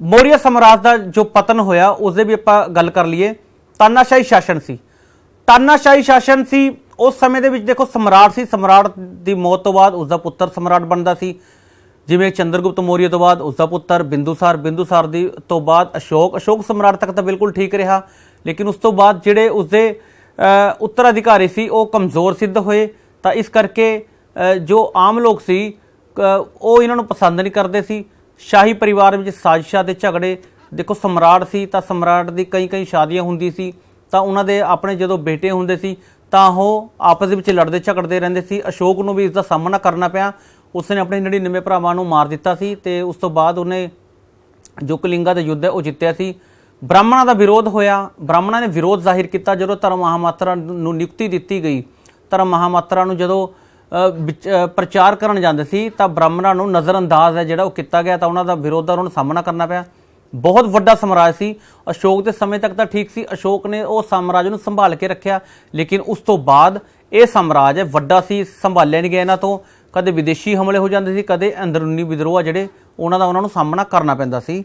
ਮੌਰੀਆ ਸਾਮਰਾਜ ਦਾ ਜੋ ਪਤਨ ਹੋਇਆ ਉਸਦੇ ਵੀ ਆਪਾਂ ਗੱਲ ਕਰ ਲਈਏ। ਤਾਨਾਸ਼ਾਹੀ ਸ਼ਾਸਨ ਸੀ, ਤਾਨਾਸ਼ਾਹੀ ਸ਼ਾਸਨ ਸੀ ਉਸ ਸਮੇਂ ਦੇ ਵਿੱਚ। ਦੇਖੋ ਸਮਰਾਟ ਸੀ, ਸਮਰਾਟ ਦੀ ਮੌਤ ਤੋਂ ਬਾਅਦ ਉਸਦਾ ਪੁੱਤਰ ਸਮਰਾਟ ਬਣਦਾ ਸੀ, ਜਿਵੇਂ ਚੰਦਰਗੁਪਤ ਮੌਰੀਆ ਤੋਂ ਬਾਅਦ ਉਸਦਾ ਪੁੱਤਰ ਬਿੰਦੂਸਾਰ, ਬਿੰਦੂਸਾਰ ਦੀ ਤੋਂ ਬਾਅਦ ਅਸ਼ੋਕ ਸਮਰਾਟ ਤੱਕ ਤਾਂ ਬਿਲਕੁਲ ਠੀਕ ਰਿਹਾ, ਲੇਕਿਨ ਉਸ ਤੋਂ ਬਾਅਦ ਜਿਹੜੇ ਉਸਦੇ ਉੱਤਰਾਧਿਕਾਰੀ ਸੀ ਉਹ ਕਮਜ਼ੋਰ ਸਿੱਧ ਹੋਏ, ਤਾਂ ਇਸ ਕਰਕੇ ਜੋ ਆਮ ਲੋਕ ਸੀ ਉਹ ਇਹਨਾਂ ਨੂੰ ਪਸੰਦ ਨਹੀਂ ਕਰਦੇ ਸੀ। ਸ਼ਾਹੀ ਪਰਿਵਾਰ ਵਿੱਚ ਸਾਜ਼ਿਸ਼ਾਂ ਦੇ ਝਗੜੇ, ਦੇਖੋ ਸਮਰਾਟ ਸੀ ਤਾਂ ਸਮਰਾਟ ਦੀ ਕਈ ਸ਼ਾਦੀਆਂ ਹੁੰਦੀ ਸੀ, ਤਾਂ ਉਹਨਾਂ ਦੇ ਆਪਣੇ ਜਦੋਂ ਬੇਟੇ ਹੁੰਦੇ ਸੀ ਤਾਂ ਉਹ ਆਪਸ ਦੇ ਵਿੱਚ ਲੜਦੇ ਝਗੜਦੇ ਰਹਿੰਦੇ ਸੀ। ਅਸ਼ੋਕ ਨੂੰ ਵੀ ਇਸ ਦਾ ਸਾਹਮਣਾ ਕਰਨਾ ਪਿਆ, ਉਸਨੇ ਆਪਣੇ 99 ਭਰਾਵਾਂ ਨੂੰ ਮਾਰ ਦਿੱਤਾ ਸੀ, ਤੇ ਉਸ ਤੋਂ ਬਾਅਦ ਉਹਨੇ ਜੋ ਕਲਿੰਗਾ ਦਾ ਯੁੱਧ ਹੈ ਉਹ ਜਿੱਤਿਆ ਸੀ। ਬ੍ਰਾਹਮਣਾਂ ਦਾ ਵਿਰੋਧ ਹੋਇਆ, ਬ੍ਰਾਹਮਣਾਂ ਨੇ ਵਿਰੋਧ ਜ਼ਾਹਿਰ ਕੀਤਾ ਜਦੋਂ ਧਰਮ ਮਹਾਮਾਤਰਾ ਨੂੰ ਨਿਯੁਕਤੀ ਦਿੱਤੀ ਗਈ। ਧਰਮ ਮਹਾਮਾਤਰਾ ਨੂੰ ਜਦੋਂ ਪ੍ਰਚਾਰ ਕਰਨ ਜਾਂਦੇ ਸੀ ਤਾਂ ਬ੍ਰਾਹਮਣਾਂ ਨੂੰ ਨਜ਼ਰਅੰਦਾਜ਼ ਹੈ ਜਿਹੜਾ ਉਹ ਕੀਤਾ ਗਿਆ, ਤਾਂ ਉਹਨਾਂ ਦਾ ਵਿਰੋਧ ਦਾ ਉਹਨਾਂ ਨੂੰ ਸਾਹਮਣਾ ਕਰਨਾ ਪਿਆ। ਬਹੁਤ ਵੱਡਾ ਸਾਮਰਾਜ ਸੀ, ਅਸ਼ੋਕ ਦੇ ਸਮੇਂ ਤੱਕ ਤਾਂ ਠੀਕ ਸੀ, ਅਸ਼ੋਕ ਨੇ ਉਹ ਸਾਮਰਾਜ ਨੂੰ ਸੰਭਾਲ ਕੇ ਰੱਖਿਆ, ਲੇਕਿਨ ਉਸ ਤੋਂ ਬਾਅਦ ਇਹ ਸਾਮਰਾਜ ਹੈ ਵੱਡਾ ਸੀ, ਸੰਭਾਲਿਆ ਨਹੀਂ ਗਿਆ ਇਹਨਾਂ ਤੋਂ। ਕਦੇ ਵਿਦੇਸ਼ੀ ਹਮਲੇ ਹੋ ਜਾਂਦੇ ਸੀ, ਕਦੇ ਅੰਦਰੂਨੀ ਵਿਦਰੋਹ ਜਿਹੜੇ ਉਹਨਾਂ ਨੂੰ ਸਾਹਮਣਾ ਕਰਨਾ ਪੈਂਦਾ ਸੀ।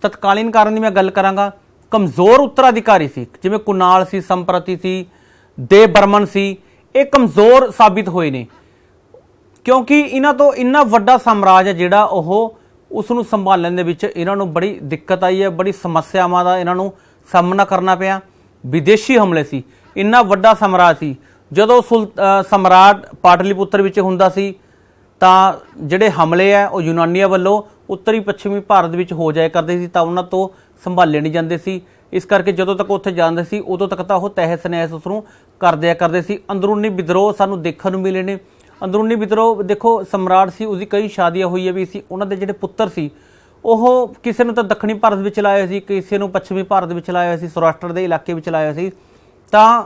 ਤਤਕਾਲੀਨ ਕਾਰਨ ਦੀ ਮੈਂ ਗੱਲ ਕਰਾਂਗਾ, ਕਮਜ਼ੋਰ ਉੱਤਰਾਧਿਕਾਰੀ ਸੀ, ਜਿਵੇਂ ਕੁਨਾਲ ਸੀ, ਸੰਪ੍ਰਤੀ ਸੀ, ਦੇਵ ਬਰਮਨ ਸੀ, ਇਹ ਕਮਜ਼ੋਰ ਸਾਬਿਤ ਹੋਏ ਨੇ ਕਿਉਂਕਿ ਇਹਨਾਂ ਤੋਂ ਇੰਨਾ ਵੱਡਾ ਸਾਮਰਾਜ ਹੈ ਜਿਹੜਾ ਉਹ ਉਸ ਨੂੰ ਸੰਭਾਲਣ ਦੇ ਵਿੱਚ ਇਹਨਾਂ ਨੂੰ ਬੜੀ ਦਿੱਕਤ ਆਈ ਹੈ, ਬੜੀ ਸਮੱਸਿਆਵਾਂ ਦਾ ਇਹਨਾਂ ਨੂੰ ਸਾਹਮਣਾ ਕਰਨਾ ਪਿਆ। ਵਿਦੇਸ਼ੀ ਹਮਲੇ ਸੀ, ਇੰਨਾ ਵੱਡਾ ਸਾਮਰਾਜ ਸੀ, ਜਦੋਂ ਸਮਰਾਟ ਪਾਟਲੀਪੁੱਤਰ ਵਿੱਚ ਹੁੰਦਾ ਸੀ ਤਾਂ ਜਿਹੜੇ ਹਮਲੇ ਆ ਉਹ ਯੂਨਾਨੀਆਂ ਵੱਲੋਂ ਉੱਤਰੀ ਪੱਛਮੀ ਭਾਰਤ ਵਿੱਚ ਹੋ ਜਾਇਆ ਕਰਦੇ ਸੀ, ਤਾਂ ਉਹਨਾਂ ਤੋਂ ਸੰਭਾਲੇ ਨਹੀਂ ਜਾਂਦੇ ਸੀ। ਇਸ ਕਰਕੇ ਜਦੋਂ ਤੱਕ ਉੱਥੇ ਜਾਂਦੇ ਸੀ ਉਦੋਂ ਤੱਕ ਤਾਂ ਉਹ ਤਹਿਸ ਨਹਿਸ ਉਸ ਨੂੰ ਕਰਦੇ ਸੀ। ਅੰਦਰੂਨੀ ਵਿਦਰੋਹ ਸਾਨੂੰ ਦੇਖਣ ਨੂੰ ਮਿਲੇ ਨੇ। ਅੰਦਰੂਨੀ ਵਿਦਰੋਹ ਦੇਖੋ, ਸਮਰਾਟ ਸੀ, ਉਸਦੀ ਕਈ ਸ਼ਾਦੀਆਂ ਹੋਈਆਂ ਵੀ ਸੀ, ਉਹਨਾਂ ਦੇ ਜਿਹੜੇ ਪੁੱਤਰ ਸੀ ਉਹ ਕਿਸੇ ਨੂੰ ਤਾਂ ਦੱਖਣੀ ਭਾਰਤ ਵਿੱਚ ਲਾਇਆ ਸੀ, ਕਿਸੇ ਨੂੰ ਪੱਛਮੀ ਭਾਰਤ ਵਿੱਚ ਲਾਇਆ ਸੀ, ਸੌਰਾਸ਼ਟਰ ਦੇ ਇਲਾਕੇ ਵਿੱਚ ਲਾਇਆ ਸੀ, ਤਾਂ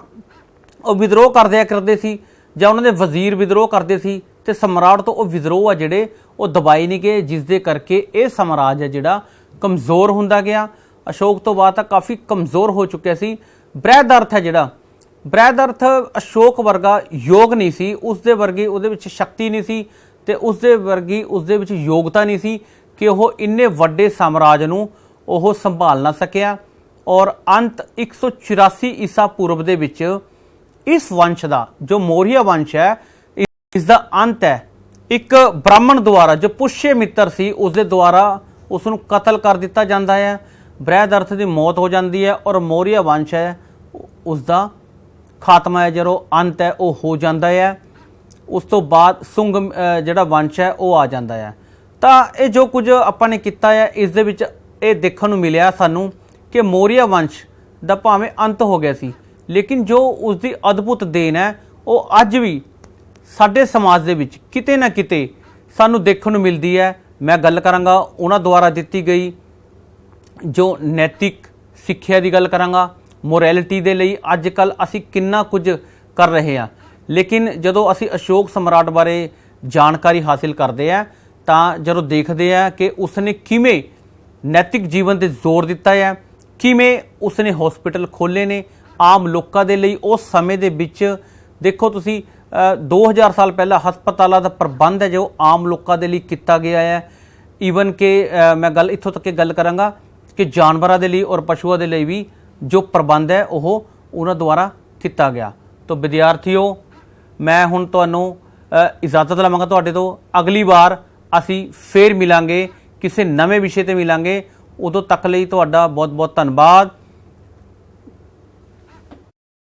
ਉਹ ਵਿਦਰੋਹ ਕਰਦੇ ਸੀ ਜਾਂ ਉਹਨਾਂ ਦੇ ਵਜ਼ੀਰ ਵਿਦਰੋਹ ਕਰਦੇ ਸੀ, ਤੇ ਸਮਰਾਟ ਤੋਂ ਉਹ ਵਿਦਰੋਹ ਆ ਜਿਹੜੇ ਉਹ ਦਬਾਏ ਨਹੀਂ ਗਏ, ਜਿਸ ਦੇ ਕਰਕੇ ਇਹ ਸਾਮਰਾਜ ਹੈ ਜਿਹੜਾ ਕਮਜ਼ੋਰ ਹੁੰਦਾ ਗਿਆ। ਅਸ਼ੋਕ ਤੋਂ ਬਾਅਦ ਤਾਂ ਕਾਫੀ ਕਮਜ਼ੋਰ ਹੋ ਚੁੱਕਿਆ ਸੀ। ਬ੍ਰਹਿਦ ਅਰਥ ਹੈ ਜਿਹੜਾ, ਬ੍ਰਹਿਦ ਅਰਥ ਅਸ਼ੋਕ ਵਰਗਾ ਯੋਗ ਨਹੀਂ ਸੀ, ਉਸਦੇ ਵਰਗੀ ਉਹਦੇ ਵਿੱਚ ਸ਼ਕਤੀ ਨਹੀਂ ਸੀ ਤੇ ਉਸਦੇ ਵਰਗੀ ਉਸਦੇ ਵਿੱਚ ਯੋਗਤਾ ਨਹੀਂ ਸੀ ਕਿ ਉਹ ਇੰਨੇ ਵੱਡੇ ਸਾਮਰਾਜ ਨੂੰ ਉਹ ਸੰਭਾਲ ਨਾ ਸਕਿਆ। ਔਰ ਅੰਤ 184 ਈਸਾ ਪੂਰਵ ਦੇ ਵਿੱਚ ਇਸ ਵੰਸ਼ ਦਾ ਜੋ ਮੌਰੀਆ ਵੰਸ਼ ਹੈ ਇਸ ਦਾ ਅੰਤ ਹੈ। ਇੱਕ ਬ੍ਰਾਹਮਣ ਦੁਆਰਾ ਜੋ ਪੁਸ਼ਯ ਮਿੱਤਰ ਸੀ ਉਸਦੇ ਦੁਆਰਾ ਉਸ ਨੂੰ ਕਤਲ ਕਰ ਦਿੱਤਾ ਜਾਂਦਾ ਹੈ। ਬ੍ਰਹਿਦ ਅਰਥ ਦੀ ਮੌਤ ਹੋ ਜਾਂਦੀ ਹੈ ਔਰ ਮੌਰੀਆ ਵੰਸ਼ ਹੈ ਉਸ ਦਾ ਖਾਤਮਾ ਹੈ, ਜਦੋਂ ਅੰਤ ਹੈ ਉਹ ਹੋ ਜਾਂਦਾ ਹੈ। ਉਸ ਤੋਂ ਬਾਅਦ ਸੁੰਗ ਜਿਹੜਾ ਵੰਸ਼ ਹੈ ਉਹ ਆ ਜਾਂਦਾ ਹੈ। ਤਾਂ ਇਹ ਜੋ ਕੁਝ ਆਪਾਂ ਨੇ ਕੀਤਾ ਹੈ ਇਸ ਦੇ ਵਿੱਚ ਇਹ ਦੇਖਣ ਨੂੰ ਮਿਲਿਆ ਸਾਨੂੰ ਕਿ ਮੌਰੀਆ ਵੰਸ਼ ਦਾ ਭਾਵੇਂ ਅੰਤ ਹੋ ਗਿਆ ਸੀ ਲੇਕਿਨ ਜੋ ਉਸ ਦੀ ਅਦਭੁਤ ਦੇਣ ਹੈ ਉਹ ਅੱਜ ਵੀ ਸਾਡੇ ਸਮਾਜ ਦੇ ਵਿੱਚ ਕਿਤੇ ਨਾ ਕਿਤੇ ਸਾਨੂੰ ਦੇਖਣ ਨੂੰ ਮਿਲਦੀ ਹੈ। ਮੈਂ ਗੱਲ ਕਰਾਂਗਾ ਉਹਨਾਂ ਦੁਆਰਾ ਦਿੱਤੀ ਗਈ ਜੋ ਨੈਤਿਕ ਸਿੱਖਿਆ ਦੀ ਗੱਲ ਕਰਾਂਗਾ, ਮੋਰੈਲਿਟੀ ਦੇ ਲਈ ਅੱਜ ਕੱਲ੍ਹ ਅਸੀਂ ਕਿੰਨਾ ਕੁਝ ਕਰ ਰਹੇ ਹਾਂ। ਲੇਕਿਨ ਜਦੋਂ ਅਸੀਂ ਅਸ਼ੋਕ ਸਮਰਾਟ ਬਾਰੇ ਜਾਣਕਾਰੀ ਹਾਸਿਲ ਕਰਦੇ ਹਾਂ ਤਾਂ ਜਦੋਂ ਦੇਖਦੇ ਹਾਂ ਕਿ ਉਸਨੇ ਕਿਵੇਂ ਨੈਤਿਕ ਜੀਵਨ 'ਤੇ ਜ਼ੋਰ ਦਿੱਤਾ ਹੈ, ਕਿਵੇਂ ਉਸਨੇ ਹਸਪੀਟਲ ਖੋਲ੍ਹੇ ਨੇ ਆਮ ਲੋਕਾਂ ਦੇ ਲਈ। ਉਸ ਸਮੇਂ ਦੇ ਵਿੱਚ ਦੇਖੋ ਤੁਸੀਂ 2000 ਸਾਲ ਪਹਿਲਾਂ ਹਸਪਤਾਲਾਂ ਦਾ ਪ੍ਰਬੰਧ ਹੈ ਜੋ ਆਮ ਲੋਕਾਂ ਦੇ ਲਈ ਕੀਤਾ ਗਿਆ ਹੈ। ਈਵਨ ਕਿ ਮੈਂ ਗੱਲ ਇੱਥੋਂ ਤੱਕ ਗੱਲ ਕਰਾਂਗਾ ਕਿ ਜਾਨਵਰਾਂ ਦੇ ਲਈ ਔਰ ਪਸ਼ੂਆਂ ਦੇ ਲਈ ਵੀ ਜੋ ਪ੍ਰਬੰਧ ਹੈ ਉਹ ਉਹਨਾਂ ਦੁਆਰਾ ਕੀਤਾ ਗਿਆ। ਤਾਂ ਵਿਦਿਆਰਥੀਓ, ਮੈਂ ਹੁਣ ਤੁਹਾਨੂੰ ਇਜਾਜ਼ਤ ਲਵਾਂਗਾ ਤੁਹਾਡੇ ਤੋਂ। ਅਗਲੀ ਵਾਰ ਅਸੀਂ ਫੇਰ ਮਿਲਾਂਗੇ, ਕਿਸੇ ਨਵੇਂ ਵਿਸ਼ੇ ਤੇ ਮਿਲਾਂਗੇ। ਉਦੋਂ ਤੱਕ ਲਈ ਤੁਹਾਡਾ ਬਹੁਤ ਬਹੁਤ ਧੰਨਵਾਦ।